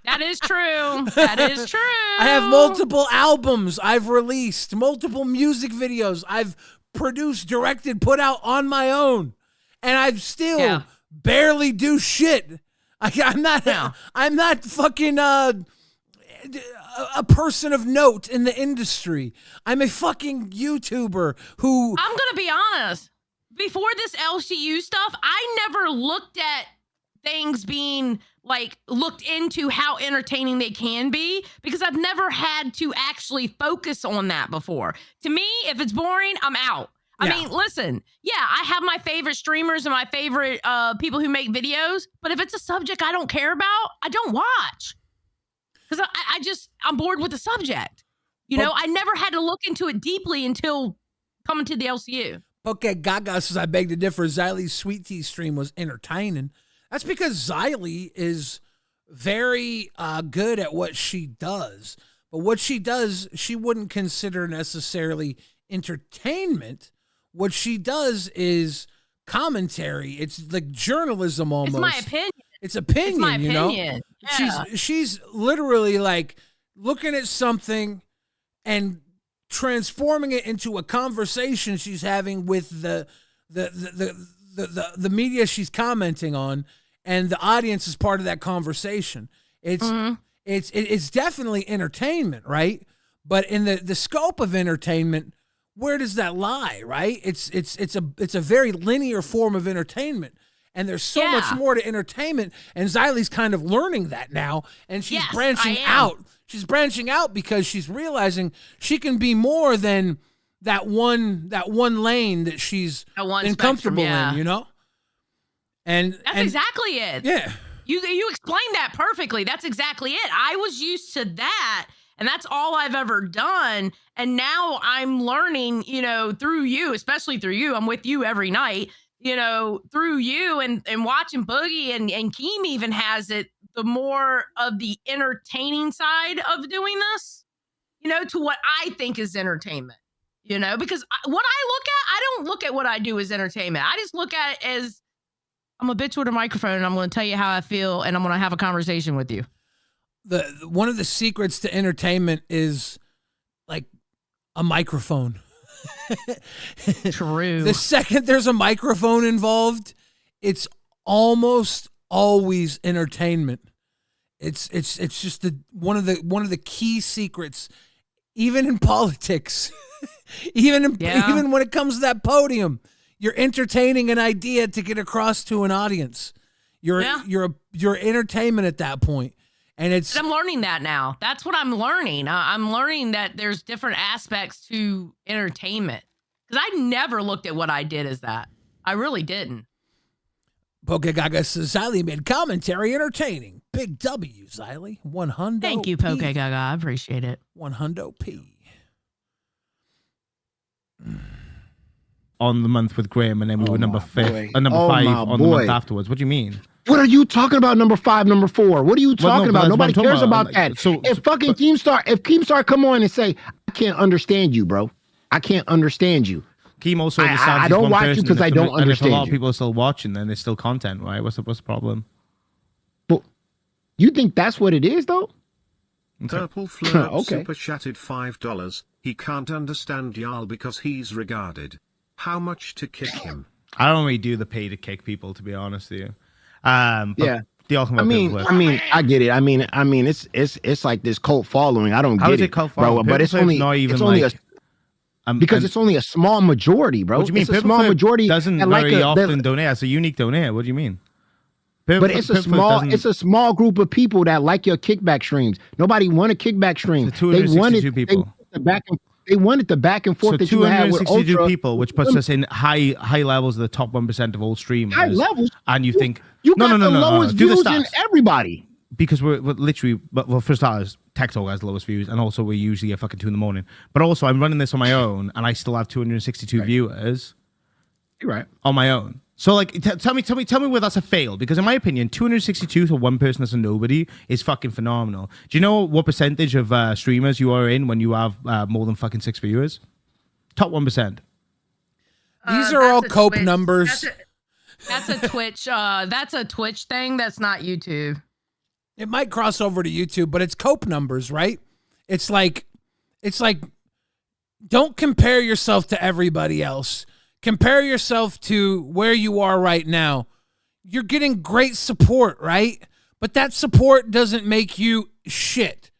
That is true. That is true. I have multiple albums I've released, multiple music videos I've produced, directed, put out on my own, and I've still barely do shit. I'm not fucking a person of note in the industry. I'm a fucking YouTuber who... I'm gonna be honest. Before this LCU stuff, I never looked at things being looked into how entertaining they can be, because I've never had to actually focus on that before. To me, if it's boring, I'm out. I mean, listen, I have my favorite streamers and my favorite people who make videos, but if it's a subject I don't care about, I don't watch. Because I'm bored with the subject. I never had to look into it deeply until coming to the LCU. Okay, Gaga says, I beg to differ. Xylie's Sweet Tea stream was entertaining. That's because Xylie is very good at what she does. But what she does, she wouldn't consider necessarily entertainment. What she does is commentary. It's like journalism almost. It's my opinion. It's opinion, It's my opinion. Yeah. She's literally looking at something and transforming it into a conversation she's having with the media she's commenting on, and the audience is part of that conversation. It's definitely entertainment, right? But in the scope of entertainment, where does that lie, right? It's a very linear form of entertainment, and there's so much more to entertainment, and Xylie's kind of learning that now, and she's branching out. She's branching out because she's realizing she can be more than that one lane that she's been comfortable in, And that's exactly it. Yeah. You explained that perfectly. That's exactly it. I was used to that, and that's all I've ever done. And now I'm learning, through you, especially through you. I'm with you every night, through you and watching Boogie and Keem even has it, the more of the entertaining side of doing this, to what I think is entertainment, because what I look at, I don't look at what I do as entertainment. I just look at it as I'm a bitch with a microphone and I'm going to tell you how I feel and I'm going to have a conversation with you. One of the secrets to entertainment is a microphone. True. The second there's a microphone involved, it's almost always entertainment. It's just one of the key secrets, even in politics, even when it comes to that podium, you're entertaining an idea to get across to an audience. You're entertainment at that point. And I'm learning that now. That's what I'm learning. I'm learning that there's different aspects to entertainment. Because I never looked at what I did as that. I really didn't. Pokegaga says Xylee made commentary entertaining. Big W, Xylee. 100. Thank you, Pokegaga. I appreciate it. 100p. On the month with Graham, and then we were number 5 on the month afterwards. What do you mean? What are you talking about? Number 5, number 4. What are you talking about? Nobody cares about that. If fucking Keemstar come on and say, I can't understand you, bro. I can't understand you. Keem also I don't watch you because I don't understand. If a lot of people are still watching, then there's still content, right? What's the problem? But you think that's what it is, though? Purple Flirt super chatted $5. He can't understand y'all because he's regarded. How much to kick him? I don't really do the pay to kick people, to be honest with you. Yeah. I mean, I get it. I mean, it's like this cult following. I don't get it, bro. But it's only because it's only a small majority, bro. What do you mean? It's a small majority doesn't very often donate. It's a unique donate. What do you mean? But it's a small group of people that like your kickback streams. Nobody wanted kickback streams. They wanted people. They wanted the back and forth that you had with 262 people, which puts us in high levels of the top 1% of all streamers. High levels, and you think you got the lowest views in everybody. Because we're literally, well, for starters, Tech Talk has the lowest views, and also we're usually at fucking 2 a.m. But also, I'm running this on my own, and I still have 262 viewers. You're right. On my own. So, like, tell me where that's a fail. Because in my opinion, 262 to one person that's a nobody is fucking phenomenal. Do you know what percentage of streamers you are in when you have more than fucking 6 viewers? Top 1%. These are all cope numbers. That's a Twitch. That's a Twitch thing. That's not YouTube. It might cross over to YouTube, but it's cope numbers, right? It's like, don't compare yourself to everybody else. Compare yourself to where you are right now. You're getting great support, right? But that support doesn't make you shit,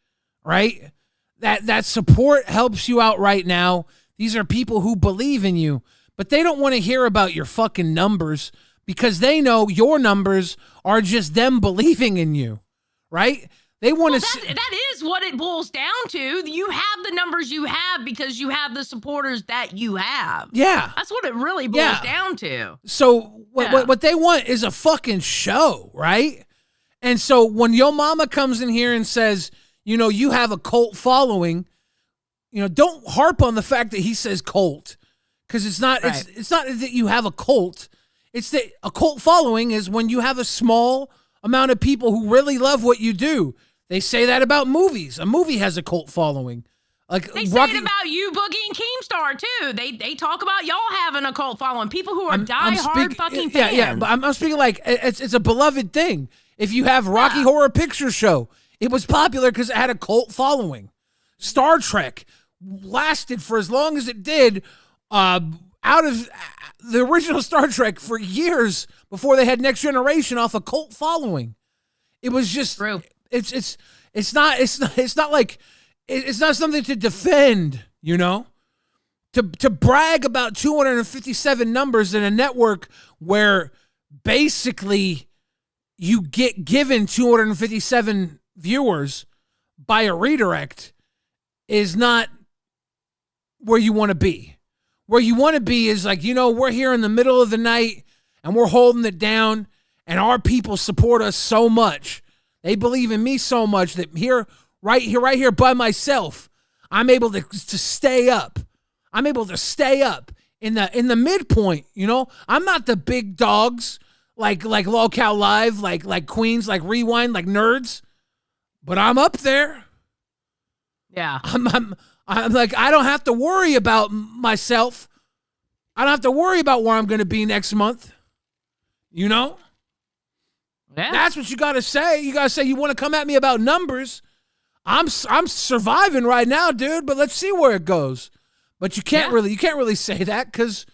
right? That support helps you out right now. These are people who believe in you, but they don't want to hear about your fucking numbers because they know your numbers are just them believing in you, right? They want to. That is what it boils down to. You have the numbers you have because you have the supporters that you have. Yeah, that's what it really boils down to. So what they want is a fucking show, right? And so when Yo Mama comes in here and says, you know, you have a cult following, you know, don't harp on the fact that he says cult, because it's not. Right. It's not that you have a cult. It's that a cult following is when you have a small amount of people who really love what you do. They say that about movies. A movie has a cult following. Like they say it about you, Boogie and Keemstar too. They talk about y'all having a cult following. People who are diehard fucking fans. Yeah. But I'm speaking like it's a beloved thing. If you have Rocky Horror Picture Show, it was popular because it had a cult following. Star Trek lasted for as long as it did. Out of the original Star Trek for years before they had Next Generation off a cult following. It was just true. It's not something to defend, you know, to brag about 257 numbers in a network where basically you get given 257 viewers by a redirect is not where you want to be. Where you want to be is like, you know, we're here in the middle of the night and we're holding it down and our people support us so much. They believe in me so much that right here by myself, I'm able to stay up. I'm able to stay up in the midpoint, you know? I'm not the big dogs like LolCow Live, like Queens, like Rewind, like nerds, but I'm up there. Yeah. I'm like, I don't have to worry about myself. I don't have to worry about where I'm going to be next month. You know? Yeah. That's what you got to say. You got to say you want to come at me about numbers. I'm surviving right now, dude, but let's see where it goes. But you can't really say that because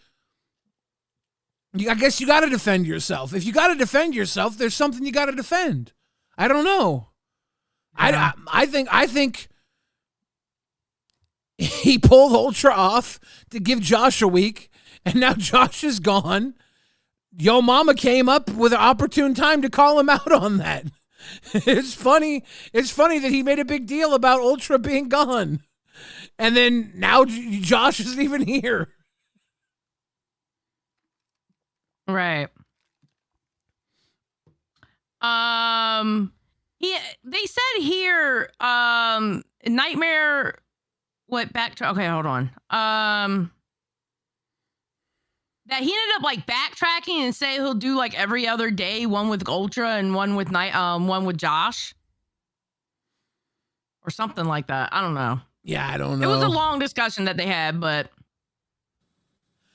I guess you got to defend yourself. If you got to defend yourself, there's something you got to defend. I don't know. Yeah. I think he pulled Ultra off to give Josh a week, and now Josh is gone. Yo Mama came up with an opportune time to call him out on that. It's funny. It's funny that he made a big deal about Ultra being gone. And then now Josh isn't even here. Right. They said here, Nightmare what backtrack okay, hold on. That he ended up like backtracking and say he'll do like every other day, one with Ultra and one with one with Josh. Or something like that. I don't know. Yeah, I don't know. It was a long discussion that they had, but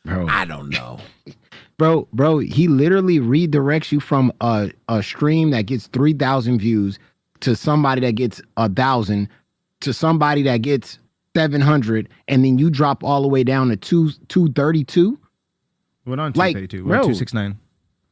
bro, I don't know. Bro, he literally redirects you from a stream that gets 3,000 views to somebody that gets 1,000 to somebody that gets 700, and then you drop all the way down to 232. We're not on 232. We're 269.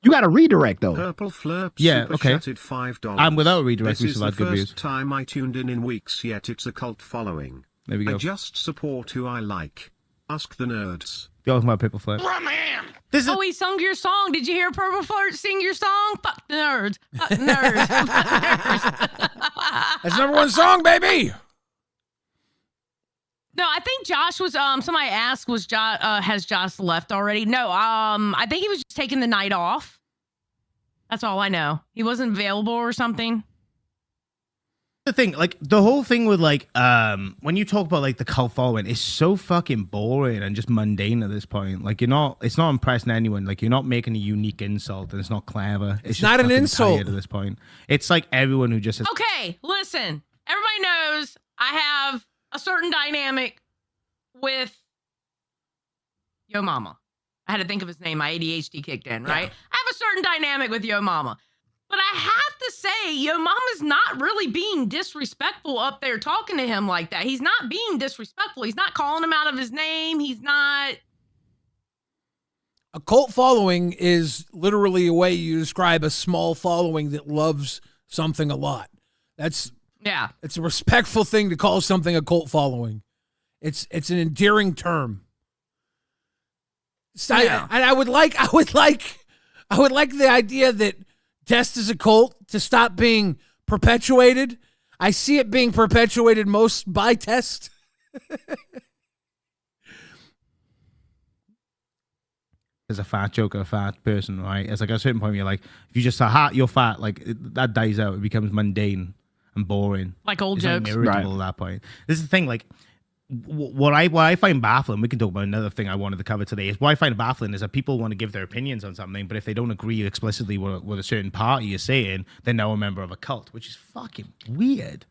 You got to redirect though. Purple Flurp yeah, okay. $5. I'm without a redirect. This is the good views. first time I tuned in weeks, yet it's a cult following. There we go. I just support who I like. Ask the nerds. You're talking about Purple Flurp. Oh, he sung your song. Did you hear Purple Flirt sing your song? Fuck the nerds. Fuck the nerds. Fuck the nerds. That's number one song, baby. No, I think Josh was somebody asked was Josh has Josh left already? No, I think he was just taking the night off. That's all I know. He wasn't available or something. The thing, like the whole thing with like when you talk about like the cult following, it's so fucking boring and just mundane at this point. Like it's not impressing anyone. Like you're not making a unique insult and it's not clever. It's just not an insult at this point. It's like everyone who just has Okay, listen. Everybody knows I have a certain dynamic with Yo Mama. I had to think of his name. My ADHD kicked in, right? Yeah. I have a certain dynamic with Yo Mama. But I have to say, Yo Mama's not really being disrespectful up there talking to him like that. He's not being disrespectful. He's not calling him out of his name. He's not. A cult following is literally a way you describe a small following that loves something a lot. It's a respectful thing to call something a cult following. It's an endearing term. So yeah. I would like the idea that Test is a cult to stop being perpetuated. I see it being perpetuated most by Test. As a fat joke or a fat person, right? It's like at a certain point you're like, if you just say, you're fat, like that dies out. It becomes mundane and boring. Like old it's jokes. Irritable at that point. This is the thing, like, what I find baffling, we can talk about another thing I wanted to cover today, is what I find baffling is that people want to give their opinions on something, but if they don't agree explicitly with a certain party is saying, they're now a member of a cult, which is fucking weird.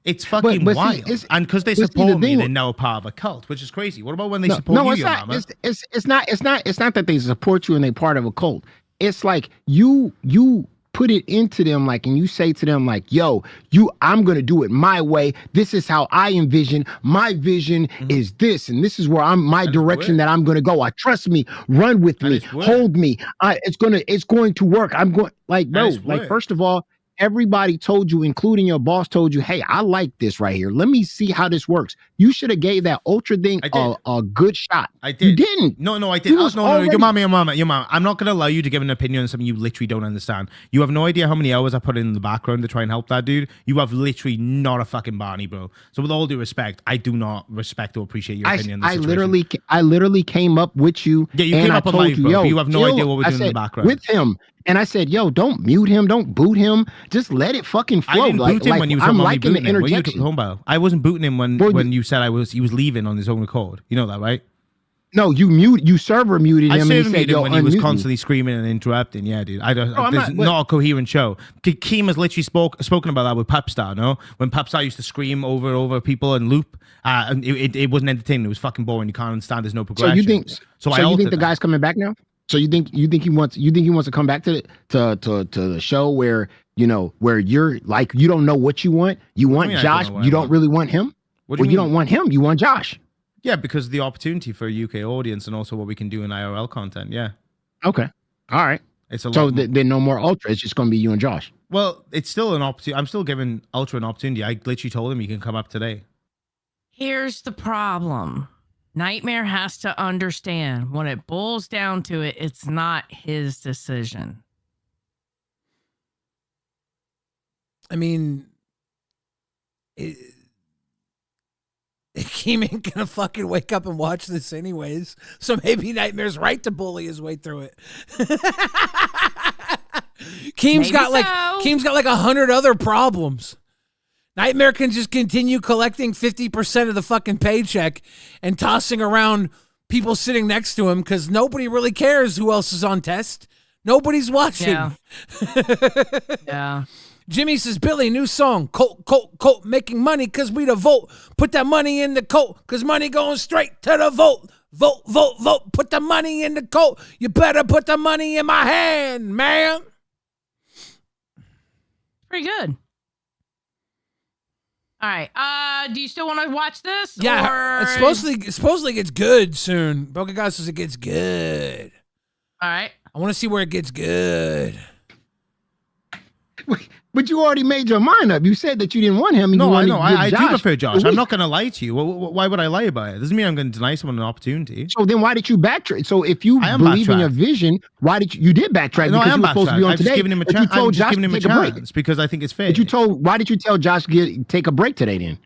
It's fucking wild. See, and because they support me, they're now a part of a cult, which is crazy. What about when they support you, your mama? It's not that they support you and they're part of a cult. It's like you put it into them, like, and you say to them, like, yo, I'm going to do it my way. This is how I envision. My vision is this, and this is where my direction that I'm going to go. Trust me, run with me, hold me. It's going to work. I'm going, like, no, like, first of all, everybody told you, including your boss, told you, hey, I like this right here. Let me see how this works. You should have gave that Ultra thing a good shot. I did. You didn't. No, I did. No, your mama. I'm not going to allow you to give an opinion on something you literally don't understand. You have no idea how many hours I put in the background to try and help that dude. You have literally not a fucking Barney, bro. So with all due respect, I do not respect or appreciate your opinion. I literally came up with you. Yeah, you came up on live, bro. You have no idea what we're doing in the background. With him. And I said, yo, don't mute him. Don't boot him. Just let it fucking flow. I didn't boot him when you were talking about me booting him. What are you talking about? I wasn't booting him when you said he was leaving on his own accord. You know that, right? No, you server muted him. I server muted him when he was constantly screaming and interrupting. Yeah, dude. There's not a coherent show. Keem has literally spoken about that with Popstar, no? When Popstar used to scream over people and loop, it wasn't entertaining. It was fucking boring. You can't understand. There's no progression. So you think the guy's coming back now? So you think he wants to come back to the show where you're like, you don't know what you want. You want Josh. You don't really want him. You don't want him. You want Josh. Yeah, because of the opportunity for a UK audience and also what we can do in IRL content. Yeah. Okay. All right. So then no more Ultra. It's just going to be you and Josh. Well, it's still an opportunity. I'm still giving Ultra an opportunity. I literally told him he can come up today. Here's the problem. Nightmare has to understand when it boils down to it, it's not his decision. I mean, Keem ain't gonna fucking wake up and watch this anyways. So maybe Nightmare's right to bully his way through it. Keem's got like 100 other problems. Nightmare can just continue collecting 50% of the fucking paycheck and tossing around people sitting next to him because nobody really cares who else is on test. Nobody's watching. Yeah. Yeah. Jimmy says, Billy, new song. Colt, making money because we the vote. Put that money in the coat because money going straight to the vote. Vote. Put the money in the coat. You better put the money in my hand, man. Pretty good. All right. Do you still want to watch this? Yeah. Or... It supposedly gets good soon. Broken God says it gets good. All right. I want to see where it gets good. But you already made your mind up. You said that you didn't want him. And No, you I wanted know. to give I do Josh prefer Josh. the I'm week. not going to lie to you. Why would I lie about it? Doesn't mean I'm going to deny someone an opportunity. So then why did you backtrack? So if you I am believe in your backtracked. vision, why did you did backtrack? No, because I am you were supposed to be backtracked. on I've today. just given him a but you chance. told I'm just Josh giving to him a take a break. chance because I think it's fair. But you told, why did you tell Josh to take a break today then?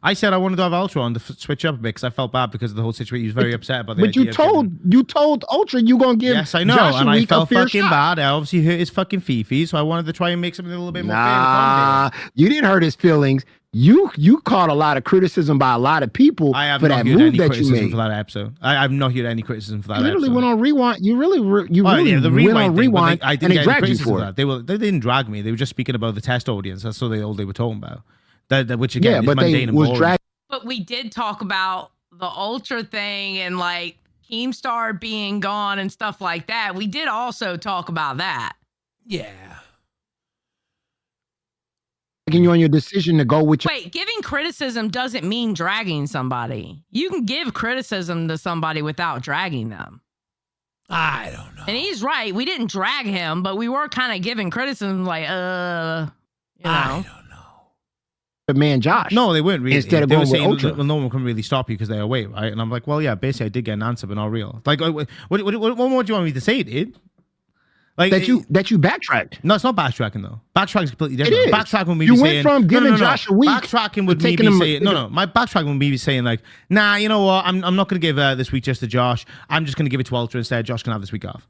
I said I wanted to have Ultra on to switch up a bit because I felt bad because of the whole situation. He was very upset about the But idea you of told Ultra you gonna give Yes, I know, Josh and a I week felt a fair fucking shot. bad. I obviously hurt his fucking Fifi, so I wanted to try and make something a little bit more fair. Nah, you didn't hurt his feelings. You caught a lot of criticism by a lot of people I have for not that heard move any that you criticism made. for that episode. I've not heard any criticism for that You literally episode. went on rewind. You really The went on rewind thing, but rewind, I and didn't they get any dragged you criticism for for it. that. They didn't drag me. They were just speaking about the test audience. That's all they were talking about. Which again Yeah, is but they mundane and was boring. dragged. But we did talk about the Ultra thing and like Keemstar being gone and stuff like that. We did also talk about that. Yeah. You on your decision to go with your. Wait, giving criticism doesn't mean dragging somebody. You can give criticism to somebody without dragging them. I don't know. And he's right. We didn't drag him, but we were kind of giving criticism like, I don't know. The man Josh. No, they weren't really. Instead of they were going with saying, Ultra. well, no one can really stop you because they're away, right? And I'm like, well, yeah, basically I did get an answer, but not real. Like, what more do you want me to say, dude? Like that you backtracked. No, it's not backtracking though. Backtracking is completely different. It is. Backtracking would be You saying, went from giving Josh a week Backtracking would to me taking be him- saying my backtracking would be saying like, nah, you know what? I'm not going to give this week just to Josh. I'm just going to give it to Ultra instead. Josh can have this week off.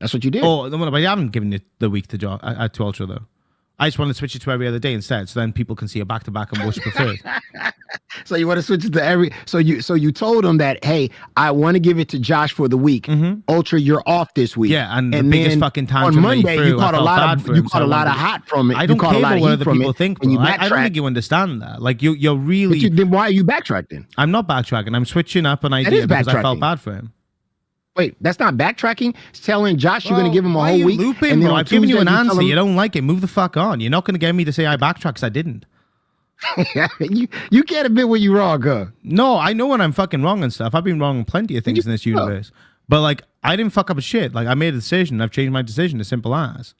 That's what you did. Oh, no, but I haven't given it the week to to Ultra though. I just want to switch it to every other day instead, so then people can see a back to back and which prefers. So you want to switch it to every. So you told him that, hey, I want to give it to Josh for the week. Ultra, you're off this week. Yeah, and the biggest then fucking tantrum on Monday that he you threw, caught I a felt lot bad of for you him, caught so a lot of I wanted- hot from it. I don't you caught care a lot about of what heat other from people it, think, and bro. you I don't backtracked. think you understand that. Like you're really. Then why are you backtracking? I'm not backtracking. I'm switching up an is idea because I felt backtracking. bad for him. Wait, that's not backtracking. It's telling Josh you're going to give him a why whole are you week. looping, and then bro? on I've given you Tuesday an tell answer. him- You don't like it. Move the fuck on. You're not going to get me to say I backtrack because I didn't. you can't admit when you're wrong, huh? No, I know when I'm fucking wrong and stuff. I've been wrong on plenty of things in this universe. But like, I didn't fuck up a shit. Like, I made a decision. I've changed my decision. As simple as.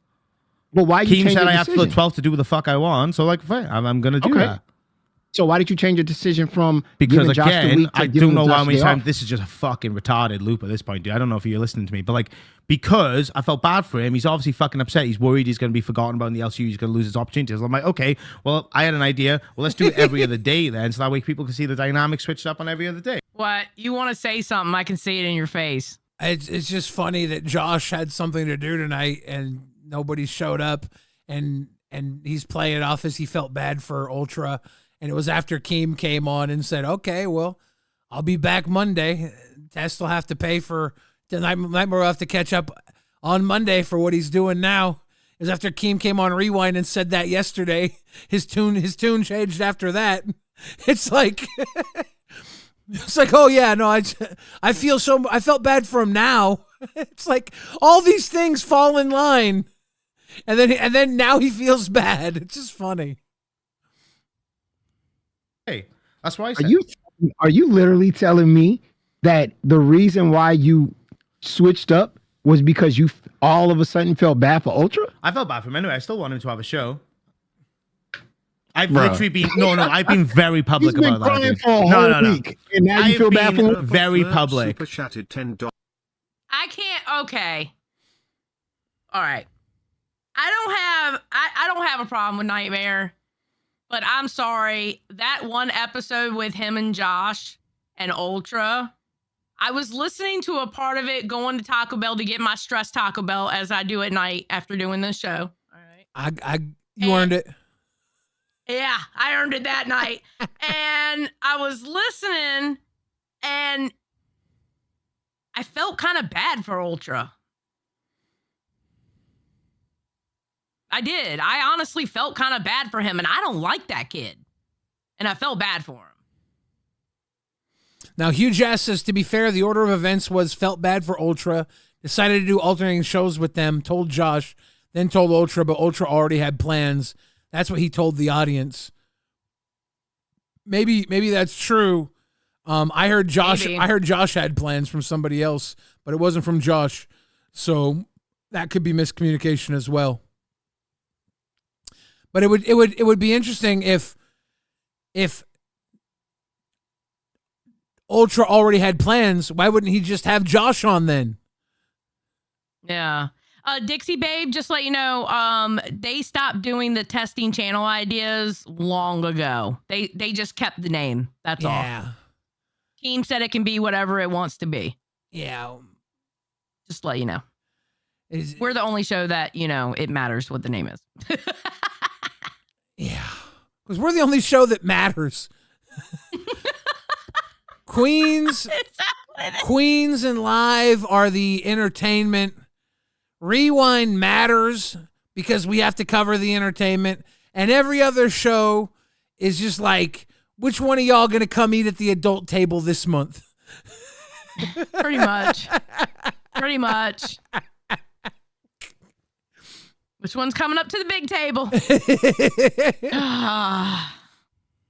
Well, why you Keem change said your I have to decision? 12 to do what the fuck I want. So like, fine, I'm going to do that. So why did you change your decision from Because giving Josh the again, week to I giving don't know Josh how the many day times off? this is just a fucking retarded loop at this point, dude. I don't know if you're listening to me, but like, because I felt bad for him, he's obviously fucking upset. He's worried he's going to be forgotten about in the LCU. He's going to lose his opportunities. I'm like, okay, well, I had an idea. Well, let's do it every other day then, so that way people can see the dynamic switched up on every other day. What? You want to say something? I can see it in your face. It's just funny that Josh had something to do tonight and nobody showed up, and he's playing it off as he felt bad for Ultra. And it was after Keem came on and said, okay, well, I'll be back Monday. Test will have to pay for the Nightmare will have to catch up on Monday for what he's doing now. It was after Keem came on Rewind and said that yesterday. His tune changed after that. It's like oh yeah, no, I felt bad for him now. It's like all these things fall in line. And then now he feels bad. It's just funny. Hey, that's why I said. Are you literally telling me that the reason why you switched up was because you all of a sudden felt bad for Ultra? I felt bad for him anyway. I still want him to have a show. I've Bruh. literally been I've been very public He's been about that. crying dude. for a whole week, and now you feel bad for him? Very public. Super chatted $10. I can't. Okay. All right. I don't have a problem with Nightmare, but I'm sorry, that one episode with him and Josh and Ultra, I was listening to a part of it going to Taco Bell to get my stress Taco Bell as I do at night after doing this show. All right. You earned it. Yeah, I earned it that night. And I was listening and I felt kind of bad for Ultra. I did. I honestly felt kind of bad for him, and I don't like that kid. And I felt bad for him. Now, Hugh Jazz says, to be fair, the order of events was felt bad for Ultra, decided to do alternating shows with them, told Josh, then told Ultra, but Ultra already had plans. That's what he told the audience. Maybe that's true. I heard Josh had plans from somebody else, but it wasn't from Josh. So that could be miscommunication as well. But it would be interesting if Ultra already had plans. Why wouldn't he just have Josh on then? Yeah. Dixie Babe, just let you know, they stopped doing the testing channel ideas long ago. They just kept the name. That's all. Yeah. Team said it can be whatever it wants to be. Yeah. Just let you know. We're the only show that, it matters what the name is. Yeah. Because we're the only show that matters. Queens and Live are the entertainment. Rewind matters because we have to cover the entertainment. And every other show is just like, which one of y'all going to come eat at the adult table this month? Pretty much. Which one's coming up to the big table?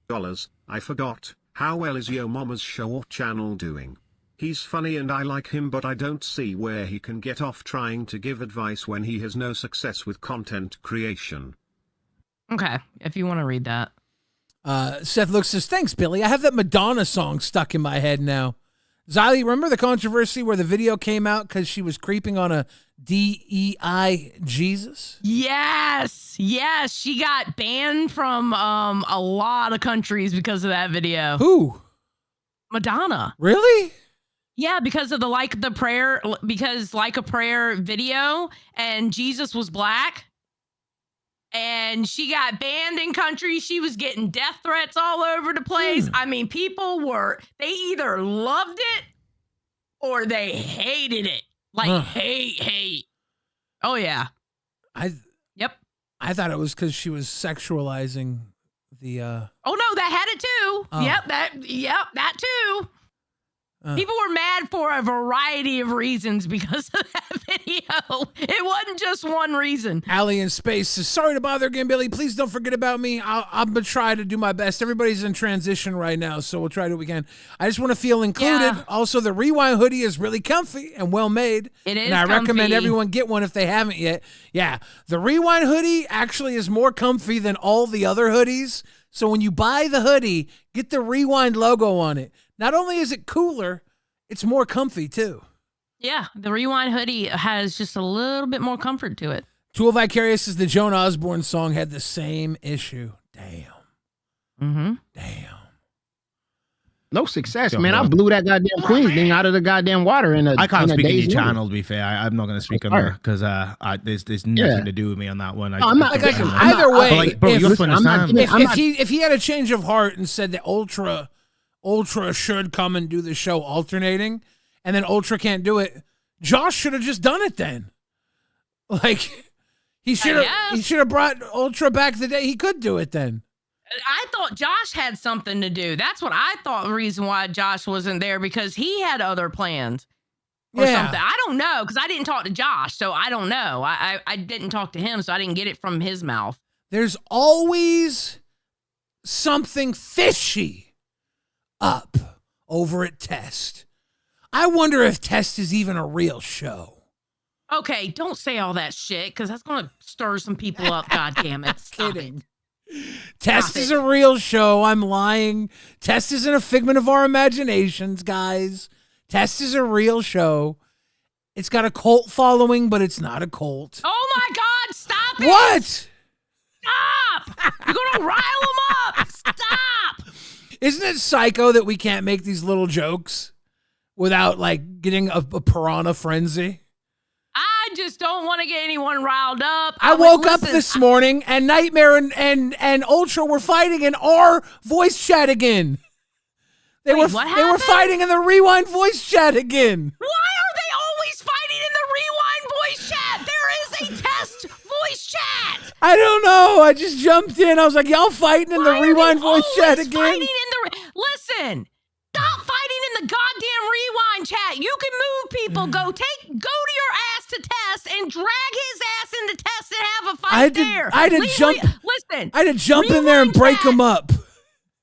Dollars, I forgot. How well is Yo Mama's show or channel doing? He's funny and I like him, but I don't see where he can get off trying to give advice when he has no success with content creation. Okay, if you want to read that. Seth looks says, thanks, Billy. I have that Madonna song stuck in my head now. Zali, remember the controversy where the video came out because she was creeping on a DEI Jesus? Yes. She got banned from a lot of countries because of that video. Who? Madonna. Really? Yeah, because of the Like a Prayer video, and Jesus was black. And she got banned in countries. She was getting death threats all over the place. I mean, people they either loved it or they hated it. Like, hate. Oh, yeah. Yep. I thought it was because she was sexualizing the... Oh, no, that had it too. Oh. That too. People were mad for a variety of reasons because of that video. It wasn't just one reason. Allie in Space says, sorry to bother again, Billy. Please don't forget about me. I'm going to try to do my best. Everybody's in transition right now, so we'll try to do what we can. I just want to feel included. Yeah. Also, the Rewind hoodie is really comfy and well made. It is and I recommend everyone get one if they haven't yet. Yeah, the Rewind hoodie actually is more comfy than all the other hoodies. So when you buy the hoodie, get the Rewind logo on it. Not only is it cooler, it's more comfy too. Yeah, the Rewind hoodie has just a little bit more comfort to it. Tool Vicarious says the Joan Osborne song had the same issue. Damn. Mm-hmm. Damn. No success, man. I blew that goddamn Queens thing out of the goddamn water in a I can't speak in your day's channel, to be fair. I'm not going to speak on there because there's nothing to do with me on that one. I'm not. Either way, bro, you have to understand. If he had a change of heart and said that Ultra should come and do the show alternating, and then Ultra can't do it, Josh should have just done it then. Like he should have brought Ultra back the day he could do it then. I thought Josh had something to do. That's what I thought the reason why Josh wasn't there, because he had other plans or something. I don't know, because I didn't talk to Josh, so I don't know. I didn't talk to him, so I didn't get it from his mouth. There's always something fishy up over at Test. I wonder if Test is even a real show. Okay, don't say all that shit, because that's going to stir some people up. God damn it. Stop it. Test is a real show. I'm lying. Test isn't a figment of our imaginations, guys. Test is a real show. It's got a cult following, but it's not a cult. Oh my God, stop this. What? Stop! You're gonna rile them up. Stop! Isn't it psycho that we can't make these little jokes without like getting a piranha frenzy? I just don't want to get anyone riled up. I woke up this morning and Nightmare and Ultra were fighting in our voice chat again. They were fighting in the Rewind voice chat again. Why are they always fighting in the Rewind voice chat? There is a test voice chat. I don't know. I just jumped in. I was like, y'all fighting in the Rewind voice chat again? Listen, stop fighting in the goddamn Rewind chat. You can move people. Go to your ass to test and drag his ass into test and have a fight there. I had to jump in there and break them up.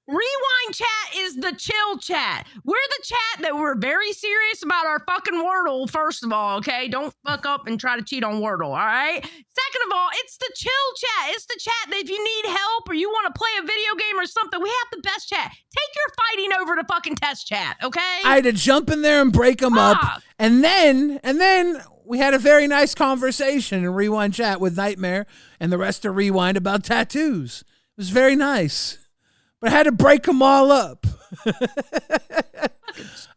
Rewind chat is the chill chat. We're the chat that we're very serious about our fucking Wordle, first of all, okay? Don't fuck up and try to cheat on Wordle, all right? Second of all, it's the chill chat. It's the chat that if you need help or you want to play a video game or something, we have the best chat. Take your fighting over to fucking test chat, okay? I had to jump in there and break them up. And then we had a very nice conversation in Rewind chat with Nightmare and the rest of Rewind about tattoos. It was very nice. But I had to break them all up.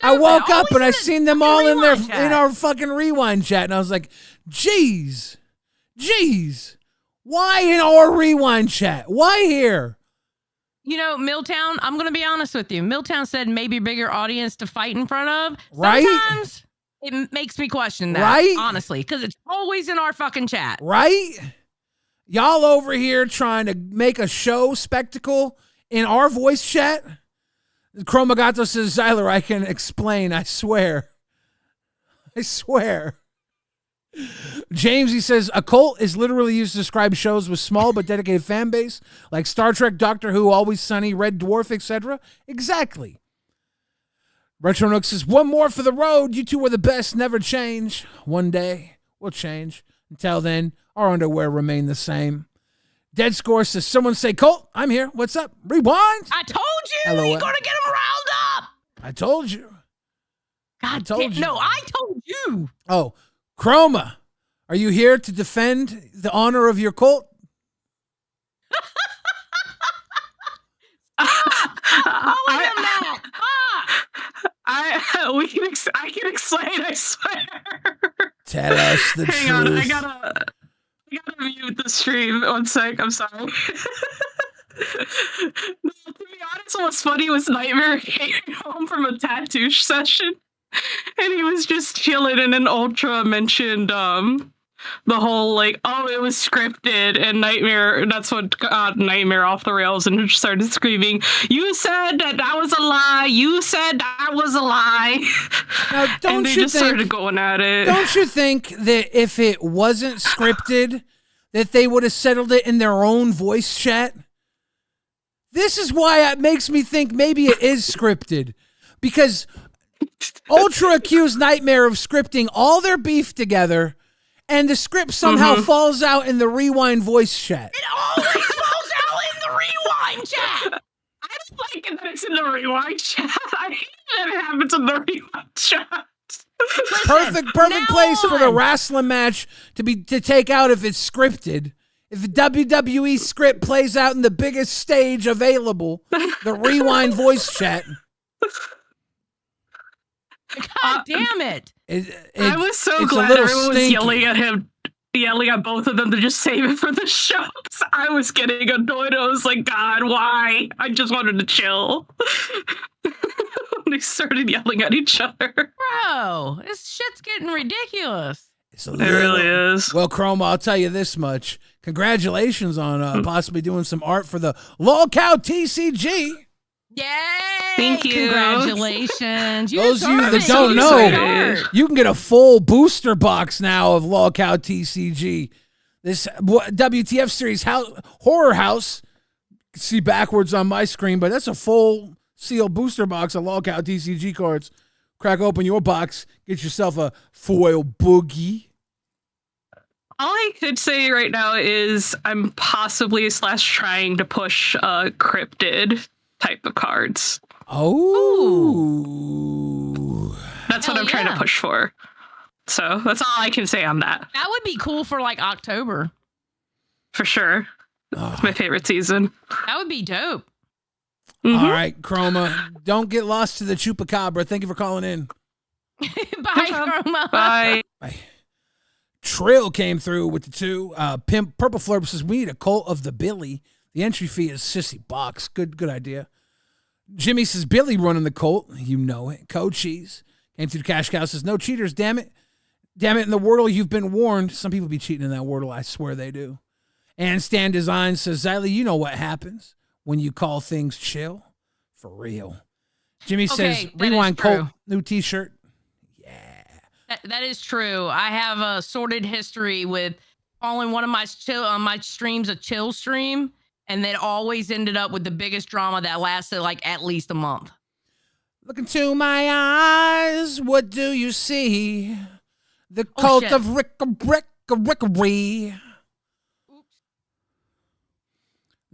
I woke up and I seen them all in our fucking Rewind chat, and I was like, "Jeez, why in our Rewind chat? Why here?" You know, Milltown. I'm gonna be honest with you. Milltown said maybe bigger audience to fight in front of. Right? Sometimes it makes me question that. Right? Honestly, because it's always in our fucking chat. Right? Y'all over here trying to make a show spectacle. In our voice chat, Chromagato says, Zyler, I can explain, I swear. James, he says, a cult is literally used to describe shows with small but dedicated fan base, like Star Trek, Doctor Who, Always Sunny, Red Dwarf, etc. Exactly. Retro Nook says, one more for the road. You two were the best, never change. One day, we'll change. Until then, our underwear remain the same. Dead Score says, someone say, Colt, I'm here. What's up? Rewind. I told you. LOL. You're going to get them riled up. I told you. God damn. No, I told you. Oh, Chroma, are you here to defend the honor of your cult? I can explain, I swear. Tell us the Hang truth. on, I gotta mute the stream. One sec, I'm sorry. No, to be honest, what's funny was Nightmare came home from a tattoo session, and he was just chilling, and then Ultra mentioned the whole like, oh, it was scripted, and Nightmare, that's what got Nightmare off the rails and just started screaming, you said that was a lie, you said that was a lie. Now, don't and they you just think, started going at it. Don't you think that if it wasn't scripted, that they would have settled it in their own voice chat? This is why it makes me think maybe it is scripted. Because Ultra accused Nightmare of scripting all their beef together, and the script somehow falls out in the Rewind voice chat. It always falls out in the Rewind chat. I don't like it that it's in the Rewind chat. I hate that it happens in the Rewind chat. Listen, perfect place for the wrestling match to take out if it's scripted. If the WWE script plays out in the biggest stage available, the Rewind voice chat. God damn it. I was so glad everyone was yelling at both of them to just save it for the show. I was getting annoyed. I was like, God, why? I just wanted to chill. They started yelling at each other. Bro, this shit's getting ridiculous. It really is. Well, Chroma, I'll tell you this much. Congratulations on possibly doing some art for the LolCow TCG. Yay! Thank you. Congratulations. Those of you that don't know, you can get a full booster box now of LolCow TCG. This WTF series horror house. You can see backwards on my screen, but that's a full sealed booster box of LolCow TCG cards. Crack open your box, get yourself a foil boogie. All I could say right now is I'm possibly / trying to push cryptid type of cards. Oh. That's what I'm trying to push for. So that's all I can say on that. That would be cool for like October. For sure. It's my favorite season. That would be dope. Mhm. All right, Chroma. Don't get lost to the chupacabra. Thank you for calling in. Bye, Chroma. Bye. Bye. Trill came through with the 2. Pimp Purple Flurp says we need a cult of the Billy. The entry fee is $60. Good idea. Jimmy says Billy running the cult. You know it. Code Cheese came through the cash cow says no cheaters. Damn it. In the Wordle you've been warned. Some people be cheating in that Wordle. I swear they do. And Stan Design says Xylee, you know what happens when you call things chill. For real. Jimmy says rewind cult. New T-shirt. That is true. I have a sordid history with calling one of my streams a chill stream, and it always ended up with the biggest drama that lasted like at least a month. Look into my eyes. What do you see? The cult of Rickery.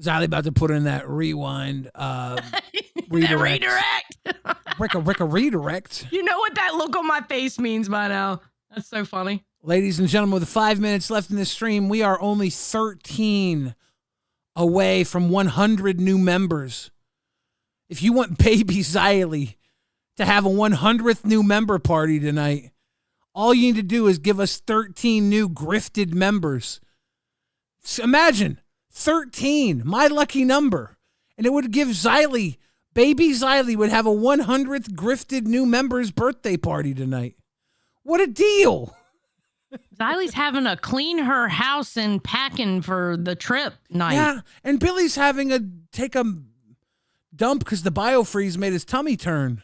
Xylee about to put in that rewind redirect. Redirect. You know what that look on my face means by now. That's so funny. Ladies and gentlemen, with 5 minutes left in this stream, we are only 13 away from 100 new members. If you want baby Xylee to have a 100th new member party tonight, all you need to do is give us 13 new grifted members. So imagine 13, my lucky number. And it would give Xylee, baby Xylee would have a 100th grifted new member's birthday party tonight. What a deal. Xylee's having to clean her house and packing for the trip night. Yeah, and Billy's having to take a dump because the biofreeze made his tummy turn.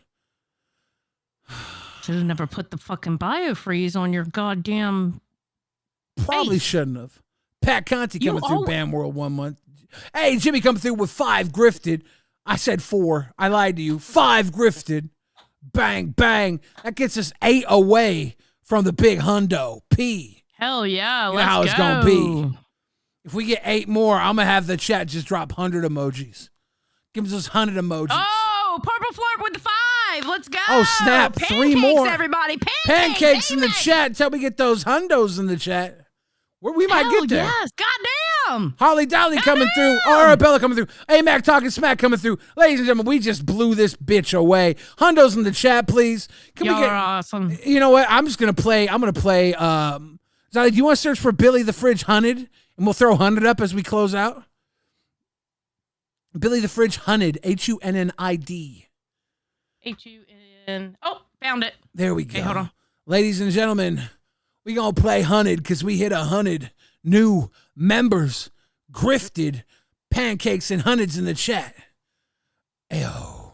Should have never put the fucking biofreeze on your goddamn Probably face. shouldn't have. Pat Conti coming through Bam World 1 month. Hey, Jimmy coming through with 5 grifted. I said 4. I lied to you. 5 grifted. Bang, bang. That gets us 8 away from the big hundo. P. Hell yeah, You know let's how it's go. going to be. If we get 8 more, I'm going to have the chat just drop 100 emojis. Give us 100 emojis. Oh, Purple Flirt with the 5. Let's go. Oh, snap. 3 Pancakes, more. everybody. Pancakes in the chat until we get those hundos in the chat. Where we might get there. Yes, goddamn. Holly Dolly coming through. Arabella coming through. A-Mac talking smack coming through. Ladies and gentlemen, we just blew this bitch away. Hundos in the chat, please. Can Y'all we get are awesome. You know what? I'm going to play. Xylee, do you want to search for Billy the Fridge Hunted? And we'll throw 100 up as we close out. Billy the Fridge Hunted. Hunnid. H-U-N. Oh, found it. There we go. Okay, hold on. Ladies and gentlemen, we going to play Hunted because we hit 100 new members. Grifted pancakes and hundreds in the chat. Ayo.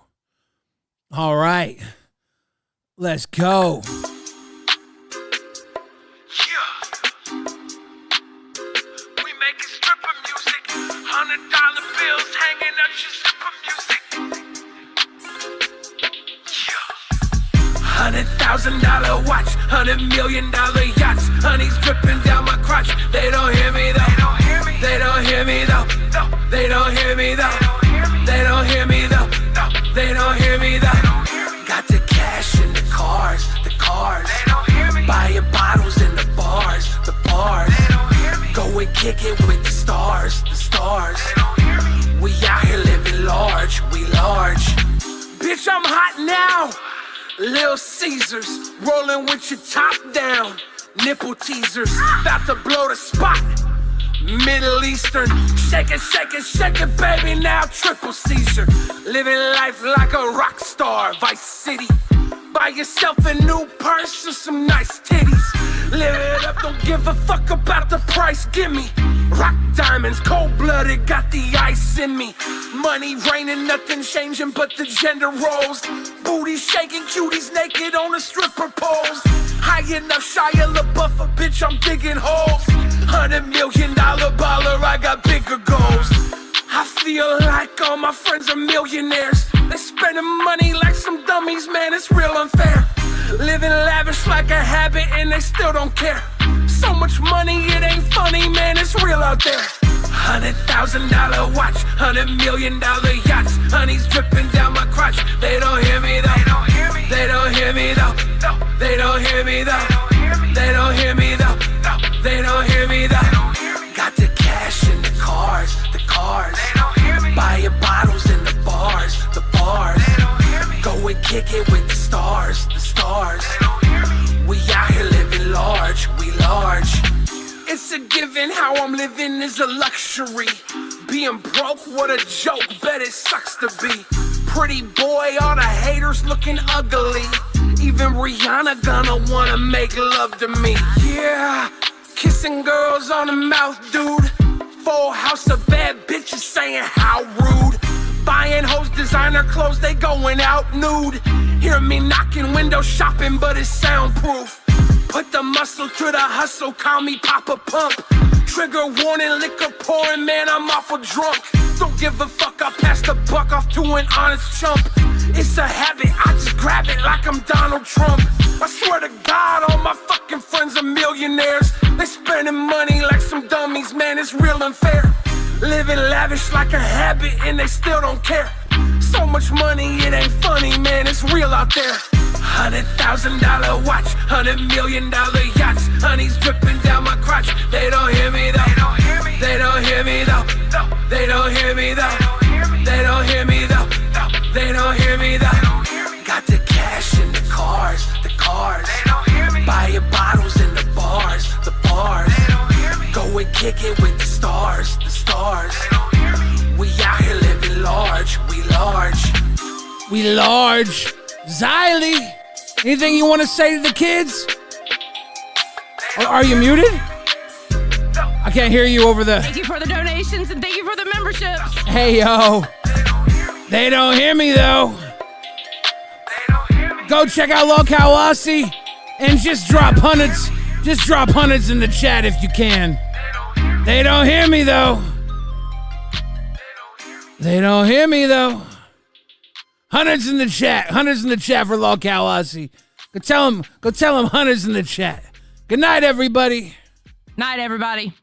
All right. Let's go. $100 bills hanging up your stripper music. $100,000 watch, $100 million yachts. Honey's dripping down my crotch. They don't hear me though. They don't hear me though. They don't hear me though. They don't hear me though. They don't hear me though. Got the cash in the cars. Buying bottles in the bars. Go and kick it with the stars. We out here living large, we large. Bitch, I'm hot now. Little Caesars, rolling with your top down. Nipple teasers, about to blow the spot. Middle Eastern, shake it, baby, now triple seizure. Living life like a rock star, Vice City. Buy yourself a new purse and some nice titties. Live it up, don't give a fuck about the price, gimme. Rock diamonds, cold-blooded, got the ice in me. Money raining, nothing changing but the gender roles. Booty shaking, cuties naked on the stripper poles. High enough, Shia LaBeouf, a bitch, I'm digging holes. $100 million baller, I got bigger goals. I feel like all my friends are millionaires. They spending money like some dummies, man, it's real unfair. Living lavish like a habit and they still don't care. So much money, it ain't funny, man, it's real out there. $100,000 watch, $100 million yachts. Honey's dripping down my crotch. They don't hear me though. They don't hear me though. They don't hear me though. They don't hear me though. They don't hear me though. Got the cash in kick it with the stars, the stars. We out here living large, we large. It's a given, how I'm living is a luxury. Being broke, what a joke, bet it sucks to be. Pretty boy, all the haters looking ugly. Even Rihanna gonna wanna make love to me. Yeah, kissing girls on the mouth, dude. Full house of bad bitches saying how rude. Buying hoes designer clothes, they going out nude. Hear me knocking windows shopping, but it's soundproof. Put the muscle to the hustle, call me Papa Pump. Trigger warning, liquor pouring, man, I'm awful drunk. Don't give a fuck, I pass the buck off to an honest chump. It's a habit, I just grab it like I'm Donald Trump. I swear to God, all my fucking friends are millionaires. They spending money like some dummies, man, it's real unfair. Living lavish like a habit and they still don't care. So much money, it ain't funny, man, it's real out there. $100,000 watch, $100 million yachts. Honey's dripping down my crotch. They don't hear me though. They don't hear me though. They don't hear me though. They don't hear me though. They don't hear me though. Got the cash in the cars, the cars. Buying bottles in the bars, the bars. Go and kick it with the stars, the stars. We out here living large, we large. We large. Xylee, anything you want to say to the kids? Are you muted? I can't hear you over the... Thank you for the donations and thank you for the memberships. Hey, yo. They don't hear me, though. Go check out LolcowRewind and just drop hundreds. Just drop hundreds in the chat if you can. They don't hear me, though. They don't hear me, though. Hundreds in the chat for LolcowRewind. Go tell them hundreds in the chat. Good night, everybody. Night, everybody.